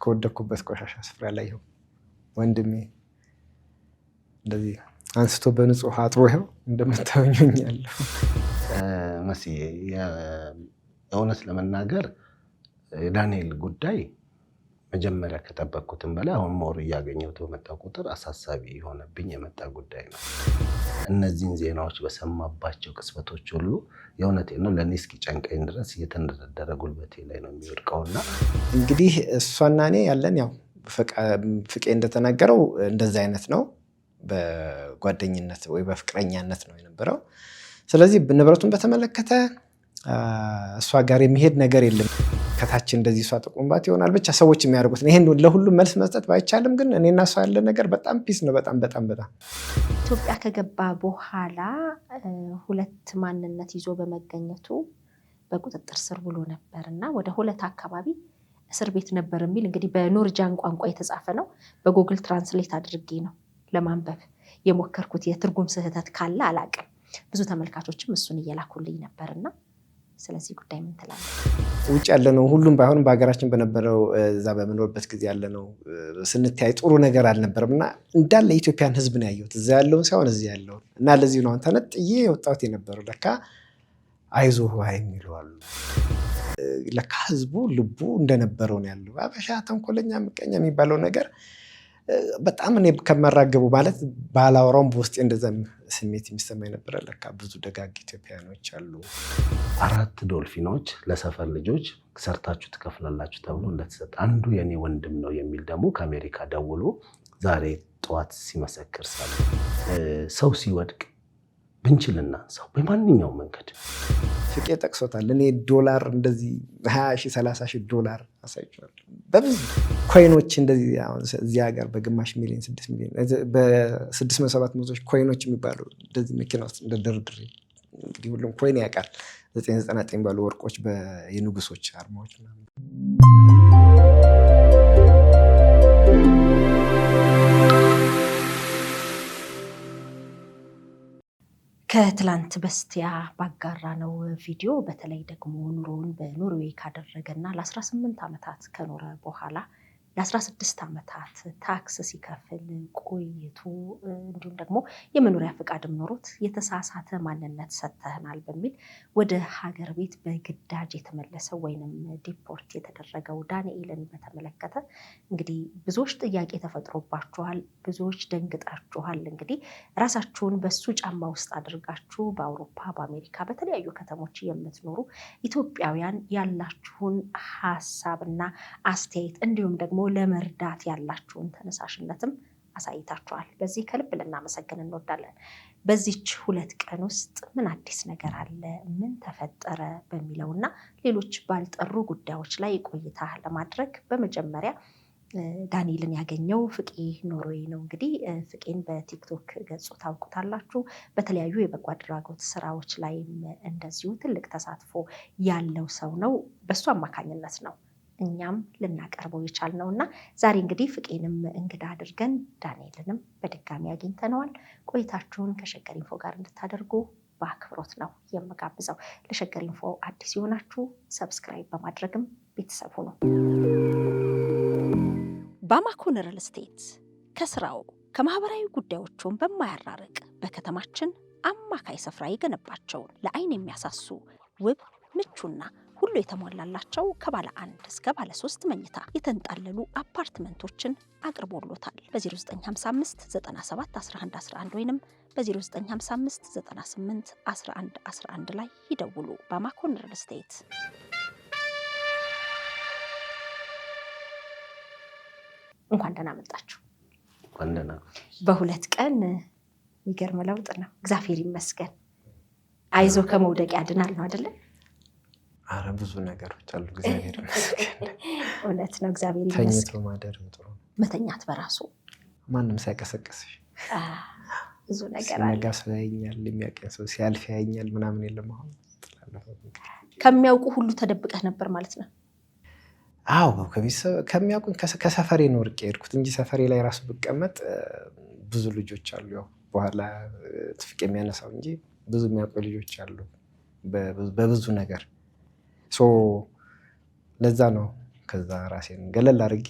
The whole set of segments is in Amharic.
ከወደኩበት ቆሻሻ ስፍራ ላይ ይኸው ወንድሜ እንደዚህ አንስቶ በንጹህ አጥቦ ይኸው እንደምታዩኛለሁ። መሲ የእውነት ለመናገር ዳንኤል ጉዳይ መጀመሪያ ከጠበቅኩትም በላይ አሁን ሞር እያገኘሁት በመጣ ቁጥር አሳሳቢ የሆነብኝ የመጣ ጉዳይ ነው። እነዚህን ዜናዎች በሰማባቸው ቅጽበቶች ሁሉ የእውነቴን ነው ለእኔ እስኪጨንቀኝ ድረስ እየተንደረደረ ጉልበቴ ላይ ነው የሚወድቀውና እንግዲህ እሷና እኔ ያለን ያው ፍቄ እንደተናገረው እንደዛ አይነት ነው። በጓደኝነት ወይ በፍቅረኛነት ነው የነበረው። ስለዚህ ንብረቱን በተመለከተ እሷ ጋር የሚሄድ ነገር የለም። ከታች እንደዚህ እሷ ተቆምባት ይሆናል ብቻ ሰዎች የሚያደርጉት ነው። ይሄን ለሁሉም መልስ መስጠት ባይቻልም ግን እኔና እሷ ያለ ነገር በጣም ፒስ ነው። በጣም ኢትዮጵያ ከገባ በኋላ ሁለት ማንነት ይዞ በመገኘቱ በቁጥጥር ስር ውሎ ነበርና ወደ ሁለት አካባቢ እስር ቤት ነበር የሚል እንግዲህ በኖርጃን ቋንቋ የተጻፈ ነው። በጉግል ትራንስሌት አድርጌ ነው ለማንበብ የሞከርኩት። የትርጉም ስህተት ካለ አላቅም። ብዙ ተመልካቾችም እሱን እየላኩልኝ ነበርና ስለዚህ ጉዳይ ምን ትላለህ? ውጭ ያለ ነው ሁሉም ባይሆንም በሀገራችን በነበረው እዛ በመኖርበት ጊዜ ያለ ነው ስንታይ ጥሩ ነገር አልነበረም እና እንዳለ የኢትዮጵያን ሕዝብ ነው ያየሁት እዛ ያለውን ሳይሆን እዚህ ያለውን እና ለዚህ ነው ተነጥዬ የወጣሁት የነበረው። ለካ አይዞህ የሚሉ አሉ። ለካ ሕዝቡ ልቡ እንደነበረው ነው ያለው። አበሻ ተንኮለኛ ምቀኛ የሚባለው ነገር በጣም እኔ ከመራገቡ ማለት ባላወራውም በውስጤ እንደዛ ስሜት የሚሰማኝ ነበረ። ለካ ብዙ ደጋግ ኢትዮጵያውያኖች አሉ። 4 ዶልፊኖች ለሰፈር ልጆች ሰርታችሁ ትከፍላላችሁ ተብሎ እንደተሰጠ አንዱ የኔ ወንድም ነው የሚል ደግሞ ከአሜሪካ ደውሎ ዛሬ ጠዋት ሲመሰክር ሰው ሲወድቅ ብንችልና ሰው በማንኛውም መንገድ ፍቄ ጠቅሶታል። እኔ ዶላር እንደዚህ 20,000 30,000 ዶላር አሳይቻለሁ። በብዙ ኮይኖች እንደዚህ አሁን እዚህ ሀገር በግማሽ ሚሊዮን 6 ሚሊዮን በ600-700 ኮይኖች የሚባሉ እንደዚህ መኪና ውስጥ እንደደርድሬ እንግዲህ ሁሉም ኮይን ያውቃል። 999 ባሉ ወርቆች የንጉሶች አርማዎች ምናምን ከትላንት በስቲያ ባጋራ ነው ቪዲዮ በተለይ ደግሞ ኑሮውን በኖርዌይ ካደረገና ለ18 ዓመታት ከኖረ በኋላ ለ16 ዓመታት ታክስ ሲከፍል ቆይቶ እንዲሁም ደግሞ የመኖሪያ ፈቃድም ኖሮት የተሳሳተ ማንነት ሰጥተህናል በሚል ወደ ሀገር ቤት በግዳጅ የተመለሰው ወይንም ዲፖርት የተደረገው ዳንኤልን በተመለከተ እንግዲህ ብዙዎች ጥያቄ ተፈጥሮባችኋል፣ ብዙዎች ደንግጣችኋል። እንግዲህ ራሳችሁን በሱ ጫማ ውስጥ አድርጋችሁ በአውሮፓ በአሜሪካ በተለያዩ ከተሞች የምትኖሩ ኢትዮጵያውያን ያላችሁን ሀሳብና አስተያየት እንዲሁም ደግሞ ለመርዳት ያላችሁን ተነሳሽነትም አሳይታችኋል። በዚህ ከልብ ልናመሰግን እንወዳለን። በዚች 2 ቀን ውስጥ ምን አዲስ ነገር አለ፣ ምን ተፈጠረ በሚለውና ሌሎች ባልጠሩ ጉዳዮች ላይ ቆይታ ለማድረግ በመጀመሪያ ዳንኤልን ያገኘው ፍቄ ኖርዌይ ነው። እንግዲህ ፍቄን በቲክቶክ ገጹ ታውቁታላችሁ። በተለያዩ የበጎ አድራጎት ስራዎች ላይም እንደዚሁ ትልቅ ተሳትፎ ያለው ሰው ነው። በሱ አማካኝነት ነው እኛም ልናቀርበው የቻልነው እና ዛሬ እንግዲህ ፍቄንም እንግዳ አድርገን ዳንኤልንም በድጋሚ አግኝተነዋል። ቆይታችሁን ከሸገር ኢንፎ ጋር እንድታደርጉ በአክብሮት ነው የምጋብዘው። ለሸገር ኢንፎ አዲስ የሆናችሁ ሰብስክራይብ በማድረግም ቤተሰብ ሁኑ። ባማኮን ሪል ስቴት ከስራው ከማህበራዊ ጉዳዮቹን በማያራርቅ በከተማችን አማካይ ስፍራ የገነባቸውን ለአይን የሚያሳሱ ውብ ምቹና ሁሉ የተሟላላቸው ከባለ 1 እስከ ባለ 3 መኝታ የተንጣለሉ አፓርትመንቶችን አቅርቦሎታል። በ0955 97 1111 ወይንም በ0955 98 1111 ላይ ይደውሉ። ባማኮን ሪል ስቴት። እንኳን ደህና መጣችሁ። በ2 ቀን የሚገርም ለውጥ ነው። እግዚአብሔር ይመስገን። አይዞ ከመውደቅ ያድናል ነው አይደለ? አረ ብዙ ነገሮች አሉ። እግዚአብሔር ይመስገን። እውነት ነው። እግዚአብሔር ይመስገን። ተኝቶ ማደር ጥሩ ነው። መተኛት በራሱ ማንም ሳይቀሰቅስሽ ብዙ ነገር አለ። ነጋ ሰው ያየኛል፣ የሚያውቀኝ ሰው ሲያልፍ ያየኛል ምናምን የለም። አሁን ከሚያውቁ ሁሉ ተደብቀህ ነበር ማለት ነው? አዎ ከሚያውቁኝ ከሰፈሬ ነው ርቄ ሄድኩት እንጂ ሰፈሬ ላይ ራሱ ብቀመጥ ብዙ ልጆች አሉ። ያው በኋላ ፍቄ የሚያነሳው እንጂ ብዙ የሚያውቁ ልጆች አሉ በብዙ ነገር። ለዛ ነው ከዛ ራሴን ገለል አድርጌ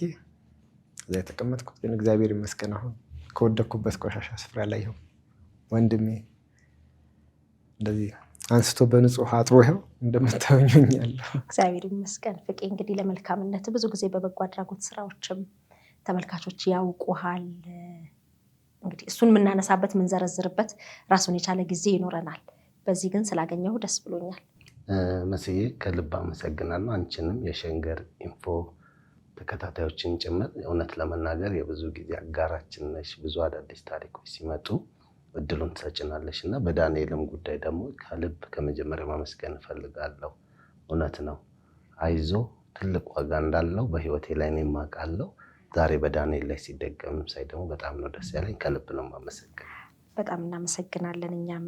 እዛ የተቀመጥኩት። ግን እግዚአብሔር ይመስገን አሁን ከወደኩበት ቆሻሻ ስፍራ ላይ ይኸው ወንድሜ እንደዚህ አንስቶ በንጹህ አጥሮ ይኸው እንደምታዩኛለሁ። እግዚአብሔር ይመስገን። ፍቄ እንግዲህ ለመልካምነት ብዙ ጊዜ በበጎ አድራጎት ስራዎችም ተመልካቾች ያውቁሃል። እንግዲህ እሱን የምናነሳበት የምንዘረዝርበት ራሱን የቻለ ጊዜ ይኖረናል። በዚህ ግን ስላገኘሁ ደስ ብሎኛል። መስዬ ከልብ አመሰግናለሁ። አንቺንም የሸገር ኢንፎ ተከታታዮችን ጭምር እውነት ለመናገር የብዙ ጊዜ አጋራችን ነሽ። ብዙ አዳዲስ ታሪኮች ሲመጡ እድሉን ትሰጭናለሽ እና በዳንኤልም ጉዳይ ደግሞ ከልብ ከመጀመሪያ ማመስገን እፈልጋለሁ። እውነት ነው፣ አይዞ ትልቅ ዋጋ እንዳለው በህይወቴ ላይ እኔም አውቃለሁ። ዛሬ በዳንኤል ላይ ሲደገም ሳይ ደግሞ በጣም ነው ደስ ያለኝ። ከልብ ነው የማመሰግነው። በጣም እናመሰግናለን። እኛም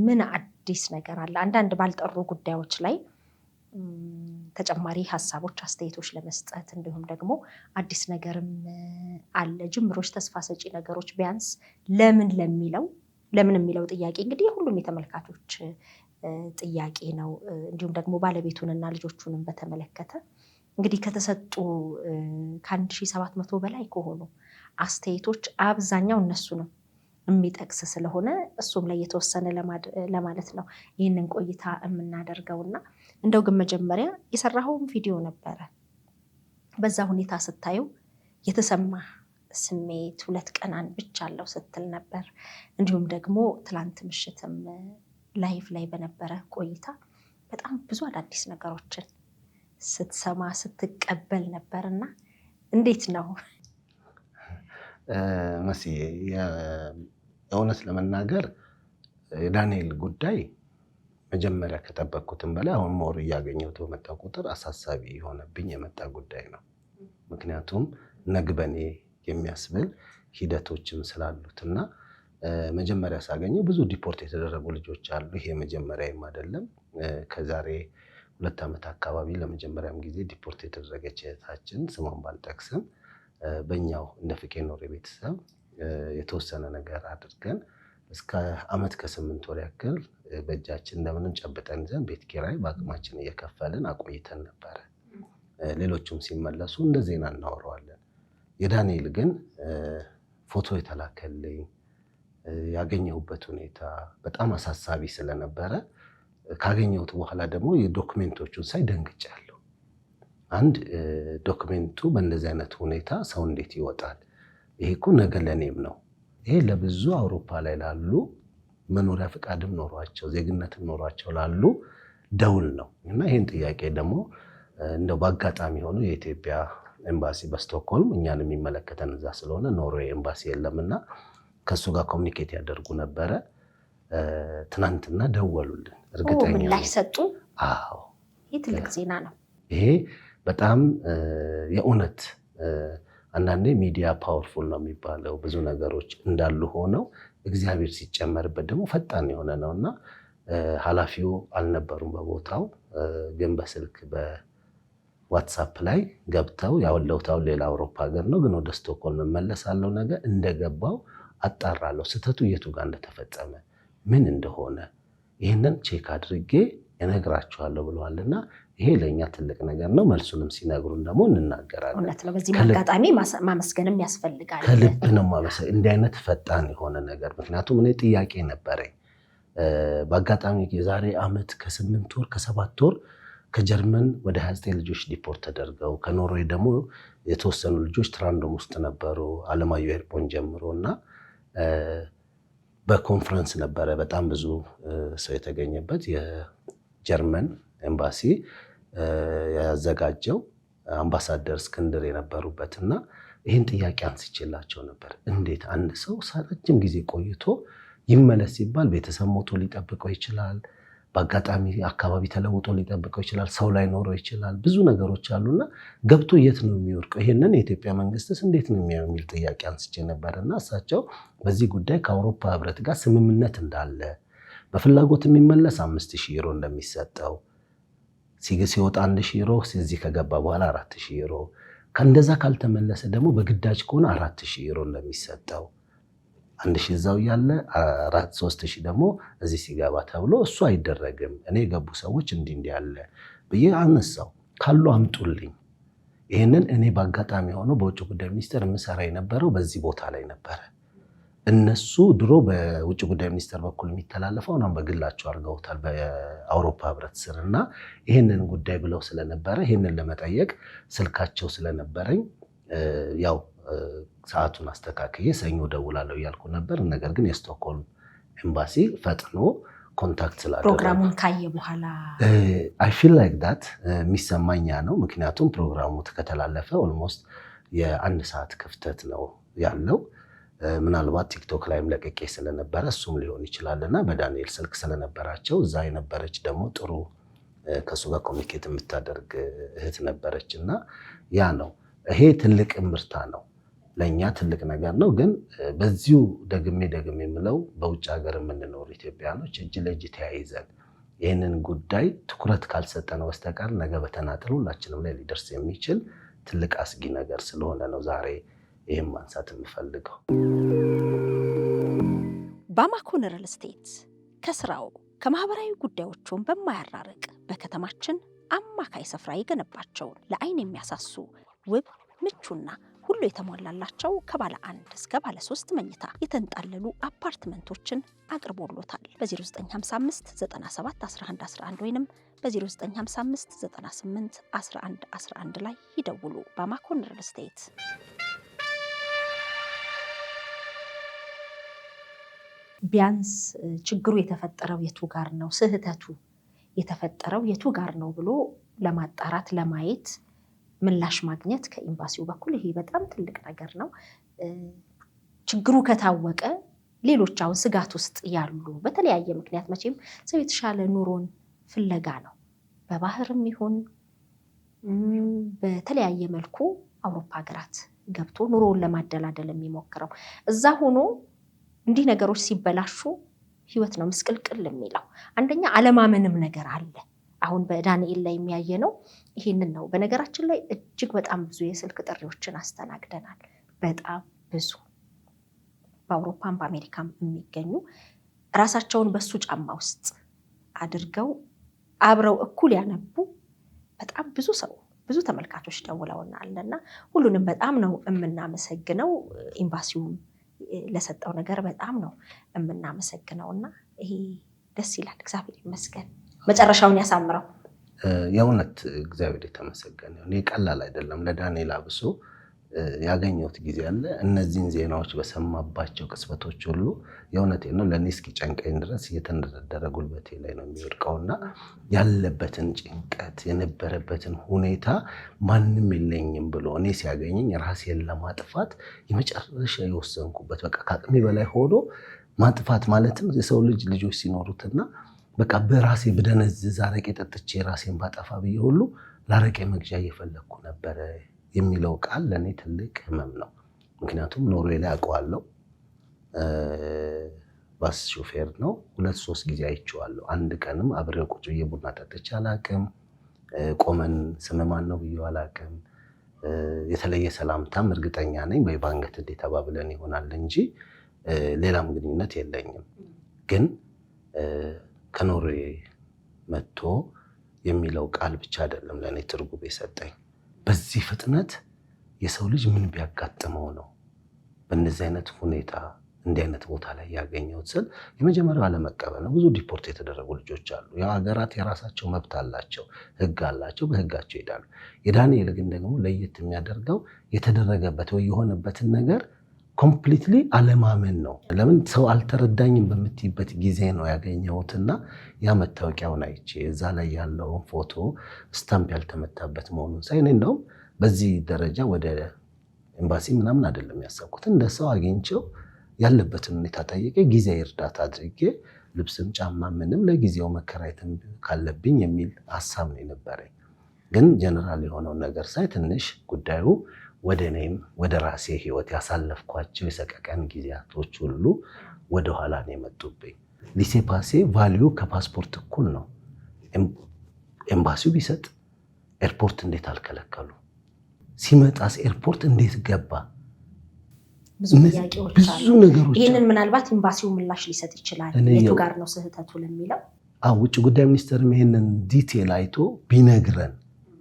ምን አዲስ ነገር አለ? አንዳንድ ባልጠሩ ጉዳዮች ላይ ተጨማሪ ሀሳቦች፣ አስተያየቶች ለመስጠት እንዲሁም ደግሞ አዲስ ነገርም አለ፣ ጅምሮች፣ ተስፋ ሰጪ ነገሮች ቢያንስ ለምን የሚለው ጥያቄ እንግዲህ ሁሉም የተመልካቾች ጥያቄ ነው። እንዲሁም ደግሞ ባለቤቱንና ልጆቹንም በተመለከተ እንግዲህ ከተሰጡ ከ1700 በላይ ከሆኑ አስተያየቶች አብዛኛው እነሱ ነው የሚጠቅስ ስለሆነ እሱም ላይ የተወሰነ ለማለት ነው ይህንን ቆይታ የምናደርገውና እንደው ግን መጀመሪያ የሰራኸውን ቪዲዮ ነበረ። በዛ ሁኔታ ስታየው የተሰማ ስሜት 2 ቀን አንብቻለሁ ስትል ነበር። እንዲሁም ደግሞ ትላንት ምሽትም ላይቭ ላይ በነበረ ቆይታ በጣም ብዙ አዳዲስ ነገሮችን ስትሰማ ስትቀበል ነበርና እንዴት ነው? መስዬ እውነት ለመናገር የዳንኤል ጉዳይ መጀመሪያ ከጠበቅኩትም በላይ አሁን ሞር እያገኘሁት በመጣ ቁጥር አሳሳቢ የሆነብኝ የመጣ ጉዳይ ነው። ምክንያቱም ነግበኔ የሚያስብል ሂደቶችም ስላሉትና መጀመሪያ ሳገኘው ብዙ ዲፖርት የተደረጉ ልጆች አሉ። ይሄ መጀመሪያም አይደለም። ከዛሬ 2 ዓመት አካባቢ ለመጀመሪያም ጊዜ ዲፖርት የተደረገች እህታችን ስሟን ባልጠቅስም በእኛው እንደ ፍቄ ኖሬ ቤተሰብ የተወሰነ ነገር አድርገን እስከ ዓመት ከ8 ወር ያክል በእጃችን እንደምንም ጨብጠን ይዘን ቤት ኪራይ በአቅማችን እየከፈልን አቆይተን ነበረ። ሌሎቹም ሲመለሱ እንደ ዜና እናወራዋለን። የዳንኤል ግን ፎቶ የተላከልኝ ያገኘሁበት ሁኔታ በጣም አሳሳቢ ስለነበረ ካገኘሁት በኋላ ደግሞ የዶክሜንቶቹን ሳይ ደንግጫለሁ። አንድ ዶክሜንቱ በእንደዚህ አይነት ሁኔታ ሰው እንዴት ይወጣል? ይሄ እኮ ነገ ለኔም ነው። ይሄ ለብዙ አውሮፓ ላይ ላሉ መኖሪያ ፈቃድም ኖሯቸው ዜግነትም ኖሯቸው ላሉ ደውል ነው እና ይህን ጥያቄ ደግሞ እንደው በአጋጣሚ ሆኖ የኢትዮጵያ ኤምባሲ በስቶክሆልም እኛን የሚመለከተን እዛ ስለሆነ ኖርዌይ ኤምባሲ የለምና ከሱ ጋር ኮሚኒኬት ያደርጉ ነበረ። ትናንትና ደወሉልን። እርግጠኛ ምላሽ ሰጡ። አዎ፣ ይህ ትልቅ ዜና ነው። ይሄ በጣም የእውነት አንዳንዴ ሚዲያ ፓወርፉል ነው የሚባለው። ብዙ ነገሮች እንዳሉ ሆነው እግዚአብሔር ሲጨመርበት ደግሞ ፈጣን የሆነ ነውና ኃላፊው አልነበሩም በቦታው፣ ግን በስልክ በዋትሳፕ ላይ ገብተው ያወለውታው ሌላ አውሮፓ ሀገር ነው፣ ግን ወደ ስቶክሆልም እመለሳለሁ ነገ እንደገባው አጣራለሁ ስህተቱ የቱ ጋር እንደተፈጸመ ምን እንደሆነ ይህንን ቼክ አድርጌ እነግራችኋለሁ ብለዋልና ይሄ ለእኛ ትልቅ ነገር ነው። መልሱንም ሲነግሩን ደግሞ እንናገራለን። እውነት ነው። በዚህ አጋጣሚ ማመስገንም ያስፈልጋል። ከልብ ነው ማመስገን እንዲህ አይነት ፈጣን የሆነ ነገር። ምክንያቱም እኔ ጥያቄ ነበረኝ። በአጋጣሚ የዛሬ ዓመት ከ8 ወር ከ7 ወር ከጀርመን ወደ 29 ልጆች ዲፖርት ተደርገው ከኖርዌይ ደግሞ የተወሰኑ ልጆች ትራንዶም ውስጥ ነበሩ አለማየሁ ኤርፖን ጀምሮ እና በኮንፈረንስ ነበረ በጣም ብዙ ሰው የተገኘበት የጀርመን ኤምባሲ ያዘጋጀው አምባሳደር እስክንድር የነበሩበት እና ይህን ጥያቄ አንስቼላቸው ነበር። እንዴት አንድ ሰው ረጅም ጊዜ ቆይቶ ይመለስ ሲባል ቤተሰብ ሞቶ ሊጠብቀው ይችላል፣ በአጋጣሚ አካባቢ ተለውጦ ሊጠብቀው ይችላል፣ ሰው ላይ ኖሮ ይችላል፣ ብዙ ነገሮች አሉና ገብቶ የት ነው የሚወድቀው? ይሄንን የኢትዮጵያ መንግስትስ እንዴት ነው የሚያየው የሚል ጥያቄ አንስቼ ነበርና እሳቸው በዚህ ጉዳይ ከአውሮፓ ህብረት ጋር ስምምነት እንዳለ በፍላጎት የሚመለስ 5000 ዩሮ እንደሚሰጠው ሲወጣ 1000 ዩሮ እዚህ ከገባ በኋላ 4000 ዩሮ ከእንደዛ ካልተመለሰ ደግሞ በግዳጅ ከሆነ 4000 ዩሮ እንደሚሰጠው 1000 እዛው ያለ 3000 ደግሞ እዚህ ሲገባ ተብሎ እሱ አይደረግም። እኔ የገቡ ሰዎች እንዲህ ያለ ብዬ አነሳው። ካሉ አምጡልኝ። ይህንን እኔ በአጋጣሚ ሆኖ በውጭ ጉዳይ ሚኒስቴር የምሰራ የነበረው በዚህ ቦታ ላይ ነበረ። እነሱ ድሮ በውጭ ጉዳይ ሚኒስቴር በኩል የሚተላለፈው አሁን በግላቸው አድርገውታል በአውሮፓ ህብረት ስር እና ይህንን ጉዳይ ብለው ስለነበረ ይህንን ለመጠየቅ ስልካቸው ስለነበረኝ ያው ሰዓቱን አስተካክዬ ሰኞ ደውላለሁ እያልኩ ነበር። ነገር ግን የስቶክሆልም ኤምባሲ ፈጥኖ ኮንታክት ስላደረገ ፕሮግራሙን ካየ በኋላ አይ ፊል ላይክ ዳት የሚሰማኝ ነው። ምክንያቱም ፕሮግራሙ ከተላለፈ ኦልሞስት የ1 ሰዓት ክፍተት ነው ያለው። ምናልባት ቲክቶክ ላይም ለቅቄ ስለነበረ እሱም ሊሆን ይችላል እና በዳንኤል ስልክ ስለነበራቸው እዛ የነበረች ደግሞ ጥሩ ከሱ ጋር ኮሚኒኬት የምታደርግ እህት ነበረች እና ያ ነው ይሄ ትልቅ ምርታ ነው ለእኛ ትልቅ ነገር ነው። ግን በዚሁ ደግሜ የምለው በውጭ ሀገር የምንኖር ኢትዮጵያኖች እጅ ለእጅ ተያይዘን ይህንን ጉዳይ ትኩረት ካልሰጠነው በስተቀር ነገ በተናጠል ሁላችንም ላይ ሊደርስ የሚችል ትልቅ አስጊ ነገር ስለሆነ ነው ዛሬ ይህም ማንሳት የምፈልገው። ባማኮን ሪል ስቴት ከስራው ከማህበራዊ ጉዳዮቹን በማያራርቅ በከተማችን አማካይ ስፍራ የገነባቸውን ለአይን የሚያሳሱ ውብ ምቹና ሁሉ የተሟላላቸው ከባለ 1 እስከ ባለ 3 መኝታ የተንጣለሉ አፓርትመንቶችን አቅርቦሎታል። በ0955 97 11 11 ወይንም በ0955 98 11 11 ላይ ይደውሉ። ባማኮን ሪል ስቴት። ቢያንስ ችግሩ የተፈጠረው የቱ ጋር ነው፣ ስህተቱ የተፈጠረው የቱ ጋር ነው ብሎ ለማጣራት ለማየት ምላሽ ማግኘት ከኤምባሲው በኩል ይሄ በጣም ትልቅ ነገር ነው። ችግሩ ከታወቀ ሌሎች አሁን ስጋት ውስጥ ያሉ በተለያየ ምክንያት መቼም ሰው የተሻለ ኑሮን ፍለጋ ነው በባህርም ይሁን በተለያየ መልኩ አውሮፓ ሀገራት ገብቶ ኑሮውን ለማደላደል የሚሞክረው። እዛ ሆኖ እንዲህ ነገሮች ሲበላሹ ህይወት ነው ምስቅልቅል የሚለው። አንደኛ አለማመንም ነገር አለ። አሁን በዳንኤል ላይ የሚያየ ነው ይሄንን ነው። በነገራችን ላይ እጅግ በጣም ብዙ የስልክ ጥሪዎችን አስተናግደናል። በጣም ብዙ በአውሮፓም በአሜሪካም የሚገኙ ራሳቸውን በሱ ጫማ ውስጥ አድርገው አብረው እኩል ያነቡ በጣም ብዙ ሰው ብዙ ተመልካቾች ደውለውናል እና ሁሉንም በጣም ነው የምናመሰግነው። ኤምባሲውም ለሰጠው ነገር በጣም ነው የምናመሰግነው እና ይሄ ደስ ይላል። እግዚአብሔር ይመስገን። መጨረሻውን ያሳምረው። የእውነት እግዚአብሔር የተመሰገነ ይሁን። ቀላል አይደለም። ለዳንኤል አብሶ ያገኘሁት ጊዜ አለ። እነዚህን ዜናዎች በሰማባቸው ቅጽበቶች ሁሉ የእውነቴን ነው ለእኔ እስኪጨንቀኝ ድረስ እየተንደረደረ ጉልበቴ ላይ ነው የሚወድቀውና ያለበትን ጭንቀት የነበረበትን ሁኔታ ማንም የለኝም ብሎ እኔ ሲያገኘኝ ራሴን ለማጥፋት የመጨረሻ የወሰንኩበት በቃ ከአቅሜ በላይ ሆኖ ማጥፋት ማለትም የሰው ልጆች ሲኖሩትና በቃ በራሴ ብደነዝዝ አረቄ ጠጥቼ ራሴን ባጠፋ ብዬ ሁሉ ለአረቄ መግዣ እየፈለግኩ ነበረ የሚለው ቃል ለእኔ ትልቅ ህመም ነው። ምክንያቱም ኖርዌይ ላይ አውቀዋለሁ። ባስ ሾፌር ነው። 2-3 ጊዜ አይቼዋለሁ። አንድ ቀንም አብሬው ቁጭ ብዬ ቡና ጠጥቼ አላውቅም። ቆመን ስም ማን ነው ብዬው አላውቅም። የተለየ ሰላምታም እርግጠኛ ነኝ ወይ ባንገት እንደ ተባብለን ይሆናል እንጂ ሌላም ግንኙነት የለኝም። ግን ከኖርዌይ መጥቶ የሚለው ቃል ብቻ አይደለም ለእኔ ትርጉም የሰጠኝ። በዚህ ፍጥነት የሰው ልጅ ምን ቢያጋጥመው ነው በእነዚህ አይነት ሁኔታ እንዲህ አይነት ቦታ ላይ ያገኘሁት ስል የመጀመሪያው አለመቀበል ነው። ብዙ ዲፖርት የተደረጉ ልጆች አሉ። ያው ሀገራት የራሳቸው መብት አላቸው፣ ህግ አላቸው፣ በህጋቸው ይሄዳሉ። የዳንኤል ግን ደግሞ ለየት የሚያደርገው የተደረገበት ወይ የሆነበትን ነገር ኮምፕሊትሊ አለማመን ነው። ለምን ሰው አልተረዳኝም በምትይበት ጊዜ ነው ያገኘሁትና ያ መታወቂያውን አይቼ እዛ ላይ ያለውን ፎቶ ስታምፕ ያልተመታበት መሆኑን ሳይ እኔ እንደውም በዚህ ደረጃ ወደ ኤምባሲ ምናምን አይደለም ያሰብኩት። እንደ ሰው አግኝቼው ያለበትን ሁኔታ ጠይቄ ጊዜያዊ እርዳታ አድርጌ ልብስም ጫማ ምንም ለጊዜው መከራየትም ካለብኝ የሚል ሀሳብ ነው የነበረኝ። ግን ጀነራል የሆነውን ነገር ሳይ ትንሽ ጉዳዩ ወደ እኔም ወደ ራሴ ህይወት ያሳለፍኳቸው የሰቀቀን ጊዜያቶች ሁሉ ወደኋላ ነው የመጡብኝ። ሊሴ ፓሴ ቫልዩ ከፓስፖርት እኩል ነው። ኤምባሲው ቢሰጥ ኤርፖርት እንዴት አልከለከሉ? ሲመጣስ ኤርፖርት እንዴት ገባ? ብዙ ጥያቄዎች አሉ። ነገሮች ይህንን ምናልባት ኤምባሲው ምላሽ ሊሰጥ ይችላል። የቱ ጋር ነው ስህተቱ ለሚለው ውጭ ጉዳይ ሚኒስቴርም ይህንን ዲቴል አይቶ ቢነግረን።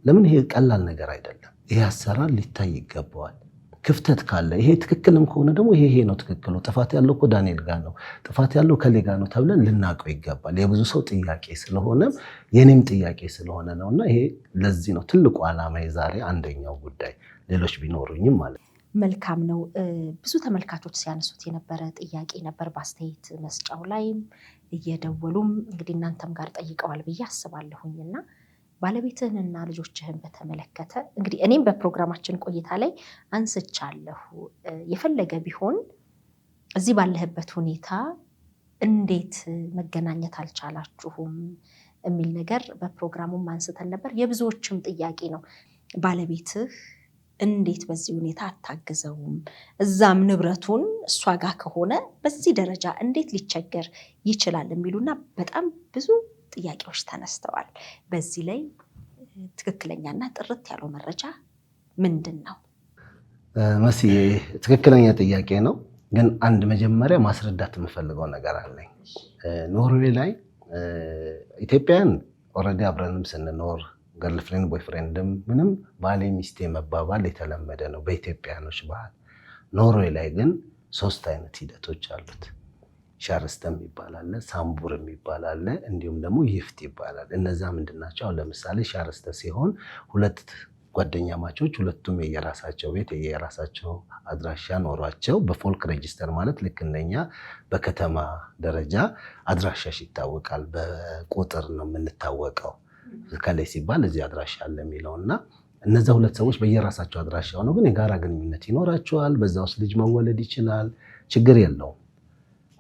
ለምን ይሄ ቀላል ነገር አይደለም። ይሄ አሰራር ሊታይ ይገባዋል። ክፍተት ካለ ይሄ ትክክልም ከሆነ ደግሞ ይሄ ነው ትክክሉ፣ ጥፋት ያለው እኮ ዳንኤል ጋር ነው፣ ጥፋት ያለው ከሌ ጋር ነው ተብለን ልናውቀው ይገባል። የብዙ ሰው ጥያቄ ስለሆነ የኔም ጥያቄ ስለሆነ ነውና ይሄ ለዚህ ነው ትልቁ ዓላማ የዛሬ አንደኛው ጉዳይ፣ ሌሎች ቢኖሩኝም ማለት ነው። መልካም ነው። ብዙ ተመልካቾች ሲያነሱት የነበረ ጥያቄ ነበር፣ በአስተያየት መስጫው ላይም እየደወሉም እንግዲህ እናንተም ጋር ጠይቀዋል ብዬ አስባለሁኝና ባለቤትህንና ልጆችህን በተመለከተ እንግዲህ እኔም በፕሮግራማችን ቆይታ ላይ አንስቻለሁ። የፈለገ ቢሆን እዚህ ባለህበት ሁኔታ እንዴት መገናኘት አልቻላችሁም የሚል ነገር በፕሮግራሙም አንስተን ነበር። የብዙዎችም ጥያቄ ነው። ባለቤትህ እንዴት በዚህ ሁኔታ አታግዘውም? እዛም ንብረቱን እሷ ጋር ከሆነ በዚህ ደረጃ እንዴት ሊቸገር ይችላል የሚሉና በጣም ብዙ ጥያቄዎች ተነስተዋል። በዚህ ላይ ትክክለኛና ጥርት ያለው መረጃ ምንድን ነው? መስዬ ትክክለኛ ጥያቄ ነው፣ ግን አንድ መጀመሪያ ማስረዳት የምፈልገው ነገር አለኝ። ኖርዌይ ላይ ኢትዮጵያን ኦልሬዲ አብረንም ስንኖር ገርልፍሬንድ ቦይፍሬንድም ምንም ባሌ ሚስቴ መባባል የተለመደ ነው በኢትዮጵያኖች ባህል። ኖርዌይ ላይ ግን 3 አይነት ሂደቶች አሉት። ሻርስተም ይባላል፣ ሳምቡር ይባላል፣ እንዲሁም ደግሞ ይፍት ይባላል። እነዛ ምንድናቸው? አሁን ለምሳሌ ሻርስተ ሲሆን 2 ጓደኛ ማቾች ሁለቱም የየራሳቸው ቤት የየራሳቸው አድራሻ ኖሯቸው በፎልክ ሬጂስተር ማለት ልክ እንደኛ በከተማ ደረጃ አድራሻሽ ይታወቃል። በቁጥር ነው የምንታወቀው። ከላይ ሲባል እዚህ አድራሻ አለ የሚለውና እነዛ 2 ሰዎች በየራሳቸው አድራሻ ሆነው ግን የጋራ ግንኙነት ይኖራቸዋል። በዛ ውስጥ ልጅ መወለድ ይችላል፣ ችግር የለውም።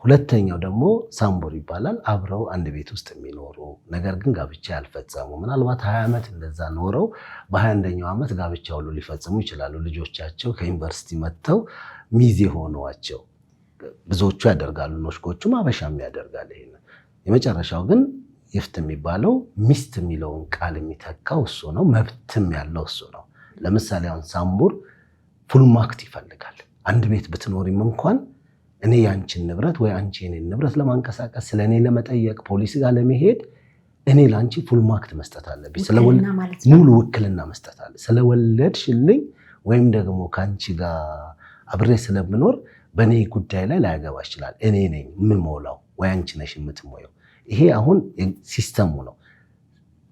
ሁለተኛው ደግሞ ሳምቡር ይባላል። አብረው አንድ ቤት ውስጥ የሚኖሩ ነገር ግን ጋብቻ ያልፈጸሙ ምናልባት 20 ዓመት እንደዛ ኖረው በ21ኛው ዓመት ጋብቻ ሁሉ ሊፈጽሙ ይችላሉ። ልጆቻቸው ከዩኒቨርሲቲ መጥተው ሚዜ ሆነዋቸው ብዙዎቹ ያደርጋሉ። ኖሽኮቹም አበሻም ያደርጋል። ይሄን የመጨረሻው ግን ይፍት የሚባለው ሚስት የሚለውን ቃል የሚተካው እሱ ነው። መብትም ያለው እሱ ነው። ለምሳሌ አሁን ሳምቡር ፉልማክት ይፈልጋል። አንድ ቤት ብትኖሪም እንኳን እኔ ያንቺን ንብረት ወይ አንቺ የኔን ንብረት ለማንቀሳቀስ ስለኔ ለመጠየቅ ፖሊስ ጋር ለመሄድ እኔ ላንቺ ፉልማክት መስጠት አለብኝ። ሙሉ ውክልና መስጠት አለ። ስለወለድሽልኝ ወይም ደግሞ ካንቺ ጋር አብሬ ስለምኖር በኔ ጉዳይ ላይ ላያገባ ይችላል። እኔ ነኝ የምሞላው ወይ አንቺ ነሽ የምትሞየው። ይሄ አሁን ሲስተሙ ነው።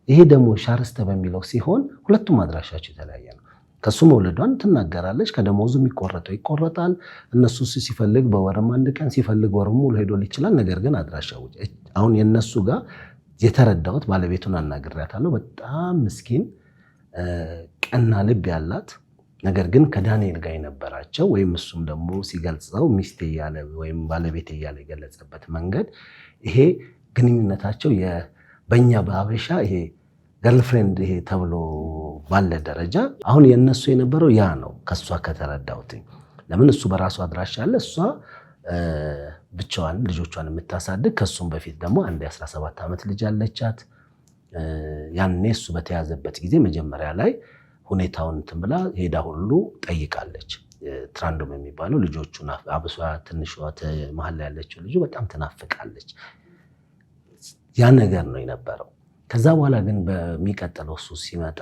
ይሄ ደግሞ ሻርስተ በሚለው ሲሆን ሁለቱም አድራሻቸው የተለያየ ነው። ከሱ መውለዷን ትናገራለች። ከደሞዙ የሚቆረጠው ይቆረጣል። እነሱ ሲፈልግ በወርም 1 ቀን ሲፈልግ ወርም ሙሉ ሄዶ ይችላል። ነገር ግን አድራሻው አሁን የነሱ ጋር የተረዳሁት ባለቤቱን አናግሬያታለሁ። በጣም ምስኪን ቀና ልብ ያላት ነገር ግን ከዳንኤል ጋር የነበራቸው ወይም እሱም ደግሞ ሲገልጸው ሚስቴ እያለ ወይም ባለቤቴ እያለ የገለጸበት መንገድ ይሄ ግንኙነታቸው በእኛ በሀበሻ ይሄ ገርልፍሬንድ ይሄ ተብሎ ባለ ደረጃ አሁን የነሱ የነበረው ያ ነው። ከሷ ከተረዳሁት ለምን እሱ በራሱ አድራሻ አለ፣ እሷ ብቻዋን ልጆቿን የምታሳድግ። ከሱም በፊት ደግሞ አንድ 17 ዓመት ልጅ አለቻት። ያኔ እሱ በተያዘበት ጊዜ መጀመሪያ ላይ ሁኔታውን እንትን ብላ ሄዳ ሁሉ ጠይቃለች። ትራንዶም የሚባለው ልጆቹን አብሷ ትንሿ መሀል ላይ ያለችው ልጁ በጣም ትናፍቃለች። ያ ነገር ነው የነበረው። ከዛ በኋላ ግን በሚቀጥለው እሱ ሲመጣ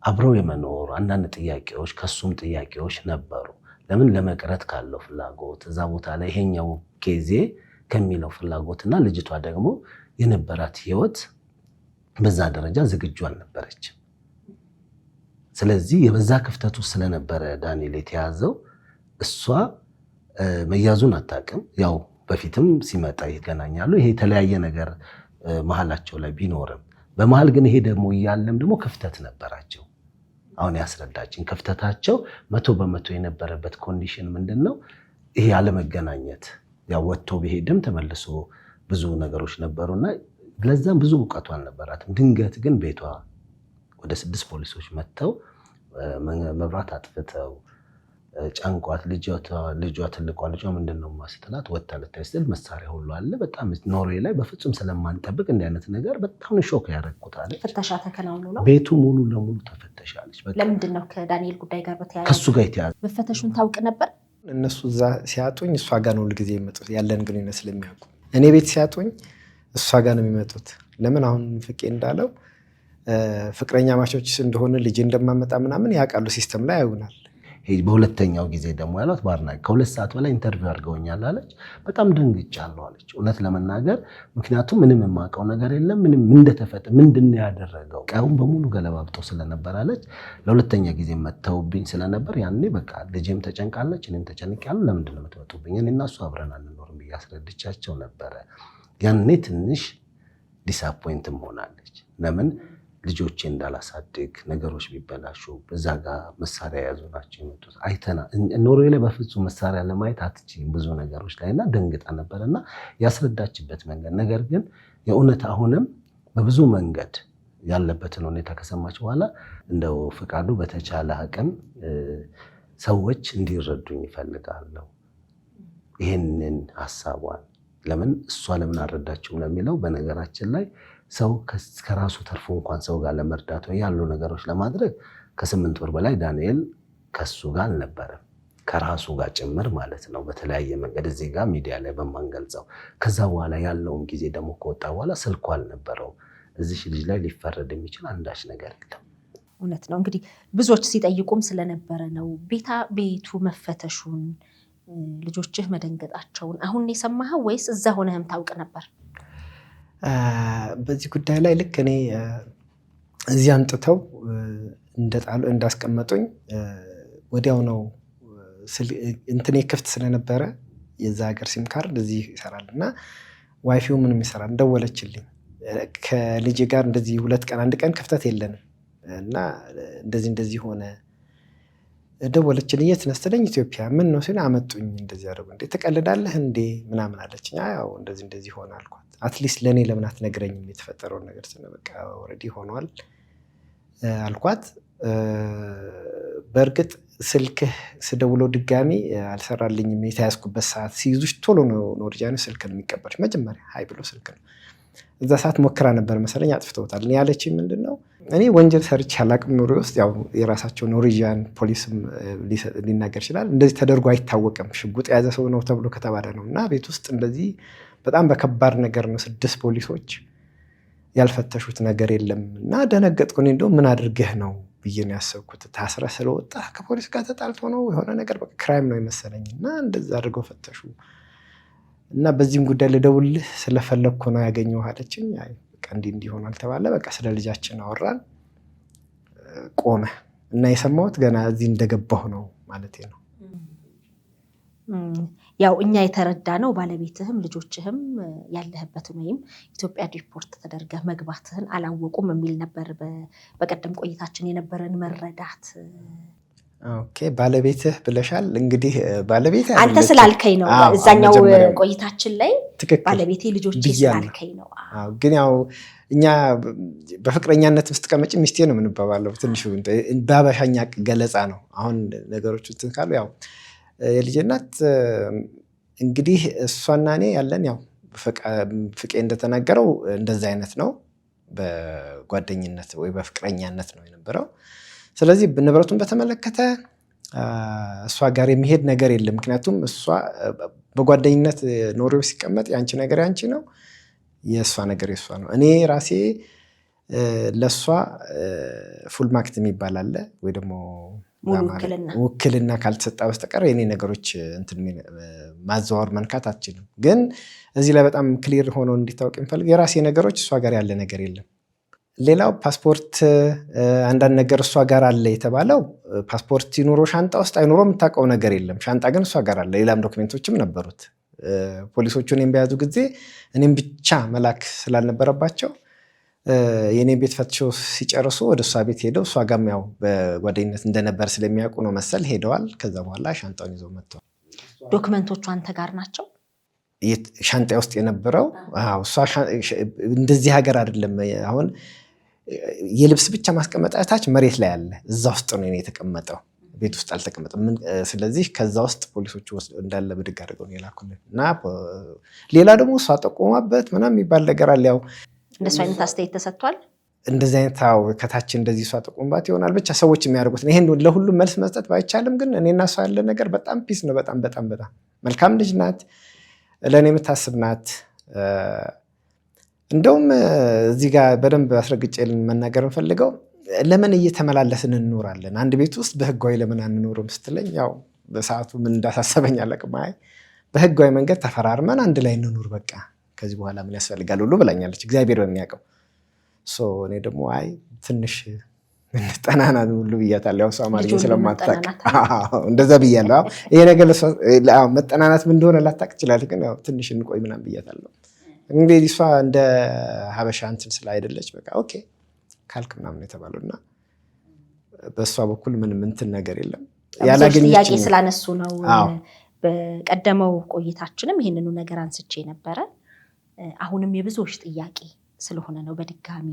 አብረው የመኖር አንዳንድ ጥያቄዎች ከሱም ጥያቄዎች ነበሩ። ለምን ለመቅረት ካለው ፍላጎት እዛ ቦታ ላይ ይሄኛው ኬዜ ከሚለው ፍላጎትና ልጅቷ ደግሞ የነበራት ህይወት በዛ ደረጃ ዝግጁ አልነበረችም። ስለዚህ የበዛ ክፍተቱ ስለነበረ ዳንኤል የተያዘው እሷ መያዙን አታውቅም። ያው በፊትም ሲመጣ ይገናኛሉ። ይሄ የተለያየ ነገር መሀላቸው ላይ ቢኖርም በመሀል ግን ይሄ ደግሞ እያለም ደግሞ ክፍተት ነበራቸው። አሁን ያስረዳችን ክፍተታቸው 100% የነበረበት ኮንዲሽን ምንድነው? ይሄ አለመገናኘት። ያው ወጥቶ ቢሄድም ተመልሶ ብዙ ነገሮች ነበሩና ለዛም ብዙ እውቀቱ አልነበራትም። ድንገት ግን ቤቷ ወደ 6 ፖሊሶች መጥተው መብራት አጥፍተው ጫንቋት ልጇ ትልቋ ልጇ ምንድነው ማስተላት ወጣ ልታይ ስትል መሳሪያ ሁሉ አለ። በጣም ኖርዌይ ላይ በፍጹም ስለማንጠብቅ እንዲህ አይነት ነገር በጣም ሾክ ያደረኩታል። ፍተሻ ተከናውኖ ነው ቤቱ ሙሉ ለሙሉ ተፈተሻለች። ለምንድን ነው ከዳንኤል ጉዳይ ጋር በተያያዘ ከሱ ጋር የተያዘ መፈተሹን ታውቅ ነበር? እነሱ እዛ ሲያጡኝ እሷ ጋር ነው ሁልጊዜ የሚመጡት ያለን ግንኙነት ስለሚያውቁ። እኔ ቤት ሲያጡኝ እሷ ጋር ነው የሚመጡት። ለምን አሁን ፍቄ እንዳለው ፍቅረኛ ማቾች እንደሆነ ልጅ እንደማመጣ ምናምን ያውቃሉ፣ ሲስተም ላይ ያዩናል። በሁለተኛው ጊዜ ደግሞ ያሏት ባርናክ ከ2 ሰዓት በላይ ኢንተርቪው አድርገውኛል አለች። በጣም ደንግጫለሁ አለች እውነት ለመናገር ምክንያቱም ምንም የማውቀው ነገር የለም ምንም እንደተፈጠረ ምንድን ነው ያደረገው ቀውን በሙሉ ገለባብጦ ስለነበር አለች። ለሁለተኛ ጊዜ መተውብኝ ስለነበር ያኔ በቃ ልጄም ተጨንቃለች እኔም ተጨንቄያለሁ ለምንድን ነው የምትመጡብኝ እኔና እሱ አብረን አንኖርም ብዬ አስረድቻቸው ነበረ። ያኔ ትንሽ ዲስአፖይንትም ሆናለች። ለምን ልጆቼ እንዳላሳድግ ነገሮች ቢበላሹ በዛ ጋር መሳሪያ ያዙ ናቸው የመጡት አይተና ኖርዌይ ላይ በፍጹም መሳሪያ ለማየት አትችልም ብዙ ነገሮች ላይና ደንግጣ ነበርና ያስረዳችበት መንገድ ነገር ግን የእውነት አሁንም በብዙ መንገድ ያለበትን ሁኔታ ከሰማች በኋላ እንደው ፍቃዱ በተቻለ አቅም ሰዎች እንዲረዱኝ ይፈልጋለሁ ይሄንን ሐሳቧን ለምን እሷ ለምን አረዳችው ለሚለው በነገራችን ላይ ሰው ከራሱ ተርፎ እንኳን ሰው ጋር ለመርዳት ወይ ያሉ ነገሮች ለማድረግ ከ8 ወር በላይ ዳንኤል ከሱ ጋር አልነበረም ከራሱ ጋር ጭምር ማለት ነው በተለያየ መንገድ እዚህ ጋር ሚዲያ ላይ በማንገልጸው ከዛ በኋላ ያለውን ጊዜ ደግሞ ከወጣ በኋላ ስልኩ አልነበረው እዚህ ልጅ ላይ ሊፈረድ የሚችል አንዳች ነገር የለም። እውነት ነው እንግዲህ ብዙዎች ሲጠይቁም ስለነበረ ነው ቤቱ መፈተሹን ልጆችህ መደንገጣቸውን አሁን የሰማኸው ወይስ እዛ ሆነህም ታውቅ ነበር? በዚህ ጉዳይ ላይ ልክ እኔ እዚህ አምጥተው እንዳስቀመጡኝ ወዲያው ነው እንትኔ ክፍት ስለነበረ የዛ ሀገር ሲም ካርድ እዚህ ይሰራልና ዋይፋው ምንም ይሰራል ደወለችልኝ ከልጅ ጋር እንደዚህ 2 ቀን 1 ቀን ክፍተት የለንም እና እንደዚህ ሆነ ደወለችልኝ የት ነህ ስትለኝ ኢትዮጵያ ምን ነው ሲል አመጡኝ እንደዚህ አደረጉ እንዴ ተቀልዳለህ እንዴ ምናምን አለችኝ ያው እንደዚህ ሆነ አልኳት አትሊስት ለኔ ለምን አትነግረኝም የተፈጠረው ነገር ስለበቃ ኦሬዲ ሆኗል አልኳት በርግጥ ስልክህ ስደውለው ድጋሚ አልሰራልኝም የተያዝኩበት ሰዓት ሲይዙሽ ቶሎ ነው ኖርጃን ስልክ ነው የሚቀበልሽ መጀመሪያ ሃይ ብሎ ስልክ ነው እዛ ሰዓት ሞክራ ነበር መሰለኝ አጥፍተውታል እኔ ያለችኝ ምንድነው እኔ ወንጀል ሰርቼ አላቅም ኖርዌይ ውስጥ ያው የራሳቸው ኖርዌጂያን ፖሊስም ሊናገር ይችላል እንደዚህ ተደርጎ አይታወቅም ሽጉጥ የያዘ ሰው ነው ተብሎ ከተባለ ነውና ቤት ውስጥ እንደዚህ በጣም በከባድ ነገር ነው 6 ፖሊሶች ያልፈተሹት ነገር የለም እና ደነገጥኩ እኔ እንደው ምን አድርገህ ነው ብዬ ነው ያሰብኩት ታስረ ስለወጣ ከፖሊስ ጋር ተጣልቶ ነው የሆነ ነገር በቃ ክራይም ነው ይመስለኝና እንደዛ አድርገው ፈተሹ እና በዚህም ጉዳይ ልደውልህ ስለፈለኩ ነው ያገኘው አለችኝ አይ በቃ እንዲህ ሆኗል ተባለ በቃ ስለ ልጃችን አወራን ቆመ እና የሰማሁት ገና እዚህ እንደገባሁ ነው ማለቴ ነው ያው እኛ የተረዳ ነው ባለቤትህም ልጆችህም ያለህበትን ወይም ኢትዮጵያ ሪፖርት ተደርገህ መግባትህን አላወቁም የሚል ነበር በቀደም ቆይታችን የነበረን መረዳት ኦኬ ባለቤትህ ብለሻል እንግዲህ ባለቤት አንተ ስላልከኝ ነው እዛኛው ቆይታችን ላይ ባለቤቴ ልጆቼ ስላልከኝ ነው ግን ያው እኛ በፍቅረኛነት ውስጥ ተቀመጭ ሚስቴ ነው የምንባባለው ትንሹ ባባሻኛ ገለጻ ነው አሁን ነገሮች እንትን ካሉ ያው የልጄ እናት እንግዲህ እሷና እኔ ያለን ያው ፍቄ እንደተናገረው እንደዛ አይነት ነው በጓደኝነት ወይ በፍቅረኛነት ነው የነበረው ስለዚህ ንብረቱን በተመለከተ እሷ ጋር የሚሄድ ነገር የለም ምክንያቱም እሷ በጓደኝነት ኖርዌይ ሲቀመጥ ያንቺ ነገር ያንቺ ነው የእሷ ነገር የእሷ ነው እኔ ራሴ ለእሷ ፉል ማክት የሚባል አለ ወይ ደግሞ ውክልና ካልተሰጣ በስተቀር የኔ ነገሮች እንትን ማዘዋወር መንካት አትችልም ግን እዚህ ላይ በጣም ክሊር ሆኖ እንዲታወቅ የሚፈልግ የራሴ ነገሮች እሷ ጋር ያለ ነገር የለም ሌላው ፓስፖርት አንዳንድ ነገር እሷ ጋር አለ የተባለው ፓስፖርት ይኑሮ ሻንጣ ውስጥ አይኑሮ የምታውቀው ነገር የለም ሻንጣ ግን እሷ ጋር አለ ሌላም ዶክመንቶችም ነበሩት ፖሊሶቹን የሚያዙ ጊዜ እኔም ብቻ መላክ ስላልነበረባቸው የኔ ቤት ፈትሸው ሲጨርሱ ወደ እሷ ቤት ሄደው እሷ ጋርም ያው በጓደኝነት እንደነበር ስለሚያውቁ ነው መሰል ሄደዋል ከዛ በኋላ ሻንጣውን ይዘው መጥተዋል ዶክመንቶቹ አንተ ጋር ናቸው ሻንጣ ውስጥ የነበረው እሷ እንደዚህ ሀገር አይደለም አሁን የልብስ ብቻ ማስቀመጣታች መሬት ላይ አለ እዛ ውስጥ ነው የተቀመጠው ቤት ውስጥ አልተቀመጠም ስለዚህ ከዛ ውስጥ ፖሊሶቹ እንዳለ ብድግ አድርገው የላኩልን እና ሌላ ደግሞ እሷ ጠቆማበት ምናምን የሚባል ነገር አለ ያው እንደሱ አይነት አስተያየት ተሰጥቷል እንደዚህ አይነት ከታች እንደዚህ እሷ ጠቆምባት ይሆናል ብቻ ሰዎች የሚያደርጉት ነው ይሄን ለሁሉም መልስ መስጠት ባይቻልም ግን እኔና እሷ ያለ ነገር በጣም ፒስ ነው በጣም መልካም ልጅ ናት ለኔ የምታስብ ናት እንደውም እዚህ ጋር በደንብ አስረግጬ መናገር እንፈልገው ለምን እየተመላለስን እንኖራለን አንድ ቤት ውስጥ በህጋዊ ለምን አንኖርም ስትለኝ ያው በሰዓቱ ምን እንዳሳሰበኝ አላቅም። አይ በህጋዊ መንገድ ተፈራርመን አንድ ላይ እንኑር በቃ ከዚህ በኋላ ምን ያስፈልጋል ሁሉ ብላኛለች እግዚአብሔር በሚያውቀው። እኔ ደግሞ አይ ትንሽ እንጠናና ሁሉ ብያታለሁ። ያው አማርኛ ስለማታውቅ እንደዛ ብያለሁ። ይሄ ነገር መጠናናት ምን እንደሆነ ላታውቅ ትችላለች፣ ግን ያው ትንሽ እንቆይ ምናምን ብያታለሁ። እንግዲህ እሷ እንደ ሀበሻ እንትን ስላይደለች በቃ ኦኬ ካልክ ምናምን የተባለውና በእሷ በኩል ምንም እንትን ነገር የለም። ጥያቄ ስላነሱ ነው። በቀደመው ቆይታችንም ይህንኑ ነገር አንስቼ ነበረ። አሁንም የብዙዎች ጥያቄ ስለሆነ ነው በድጋሚ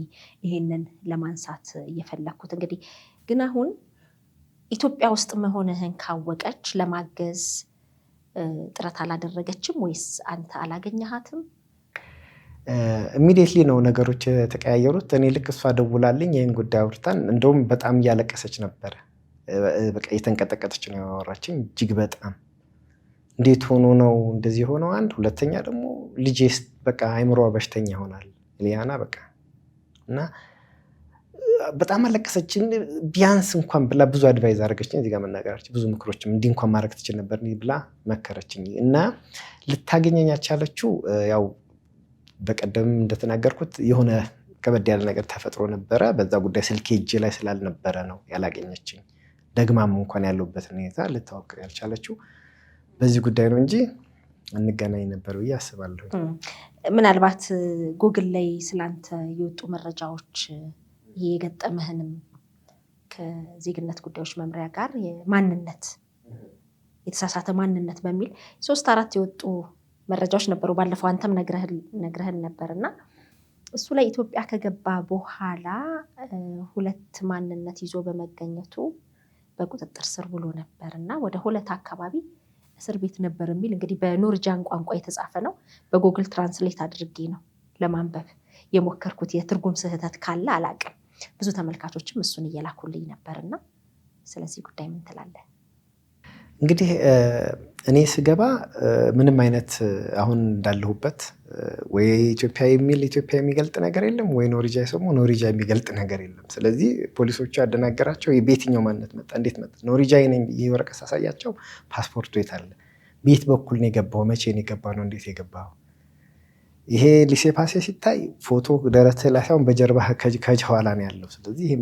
ይሄንን ለማንሳት እየፈለኩት። እንግዲህ ግን አሁን ኢትዮጵያ ውስጥ መሆንህን ካወቀች ለማገዝ ጥረት አላደረገችም ወይስ አንተ አላገኘሃትም? ኢሚዲየትሊ ነው ነገሮች የተቀያየሩት። እኔ ልክ እሷ ደውላልኝ ይህን ጉዳይ አውርታን እንደውም በጣም እያለቀሰች ነበረ። በቃ እየተንቀጠቀጠች ነው ያወራችኝ። እጅግ በጣም እንዴት ሆኖ ነው እንደዚህ ሆነው፣ አንድ ሁለተኛ ደግሞ ልጄስ በቃ አይምሮ በሽተኛ ይሆናል ሊያና በቃ እና በጣም አለቀሰችን። ቢያንስ እንኳን ብላ ብዙ አድቫይዝ አደረገችኝ። እዚህ ጋር መናገራችን ብዙ ምክሮችም እንዲህ እንኳን ማድረግ ትችል ነበር ብላ መከረችኝ። እና ልታገኘኝ ያቻለችው ያው በቀደም እንደተናገርኩት የሆነ ከበድ ያለ ነገር ተፈጥሮ ነበረ። በዛ ጉዳይ ስልኬ እጄ ላይ ስላልነበረ ነው ያላገኘችኝ። ደግማም እንኳን ያለሁበት ሁኔታ ልታወቅ ያልቻለችው በዚህ ጉዳይ ነው እንጂ እንገናኝ ነበር ብዬ አስባለሁ። ምናልባት ጉግል ላይ ስላንተ የወጡ መረጃዎች የገጠመህንም ከዜግነት ጉዳዮች መምሪያ ጋር የማንነት የተሳሳተ ማንነት በሚል 3-4 የወጡ መረጃዎች ነበሩ። ባለፈው አንተም ነግረህን ነበርና እሱ ላይ ኢትዮጵያ ከገባ በኋላ 2 ማንነት ይዞ በመገኘቱ በቁጥጥር ስር ውሎ ነበርና ወደ 2 አካባቢ እስር ቤት ነበር የሚል እንግዲህ በኖርጃን ቋንቋ የተጻፈ ነው። በጉግል ትራንስሌት አድርጌ ነው ለማንበብ የሞከርኩት። የትርጉም ስህተት ካለ አላቅም። ብዙ ተመልካቾችም እሱን እየላኩልኝ ነበርና ስለዚህ ጉዳይ ምን ትላለህ? እንግዲህ እኔ ስገባ ምንም አይነት አሁን እንዳለሁበት ወይ ኢትዮጵያ የሚገልጥ ነገር የለም፣ ወይ ኖርጃ የሰሙ ኖርጃ የሚገልጥ ነገር የለም። ስለዚህ ፖሊሶቹ ያደናገራቸው በየትኛው ማንነት መጣ እንዴት መጣ ኖርጃ ነኝ ይሄ ወረቀት ሳሳያቸው ፓስፖርቱ የት አለ፣ ቤት በኩል ነው የገባው፣ መቼ ነው የገባው ነው እንዴት የገባው። ይሄ ሊሴ ፓሴ ሲታይ ፎቶ ደረትህ ላይ ሳይሆን በጀርባህ ከኋላ ነው ያለው። ስለዚህ ይሄ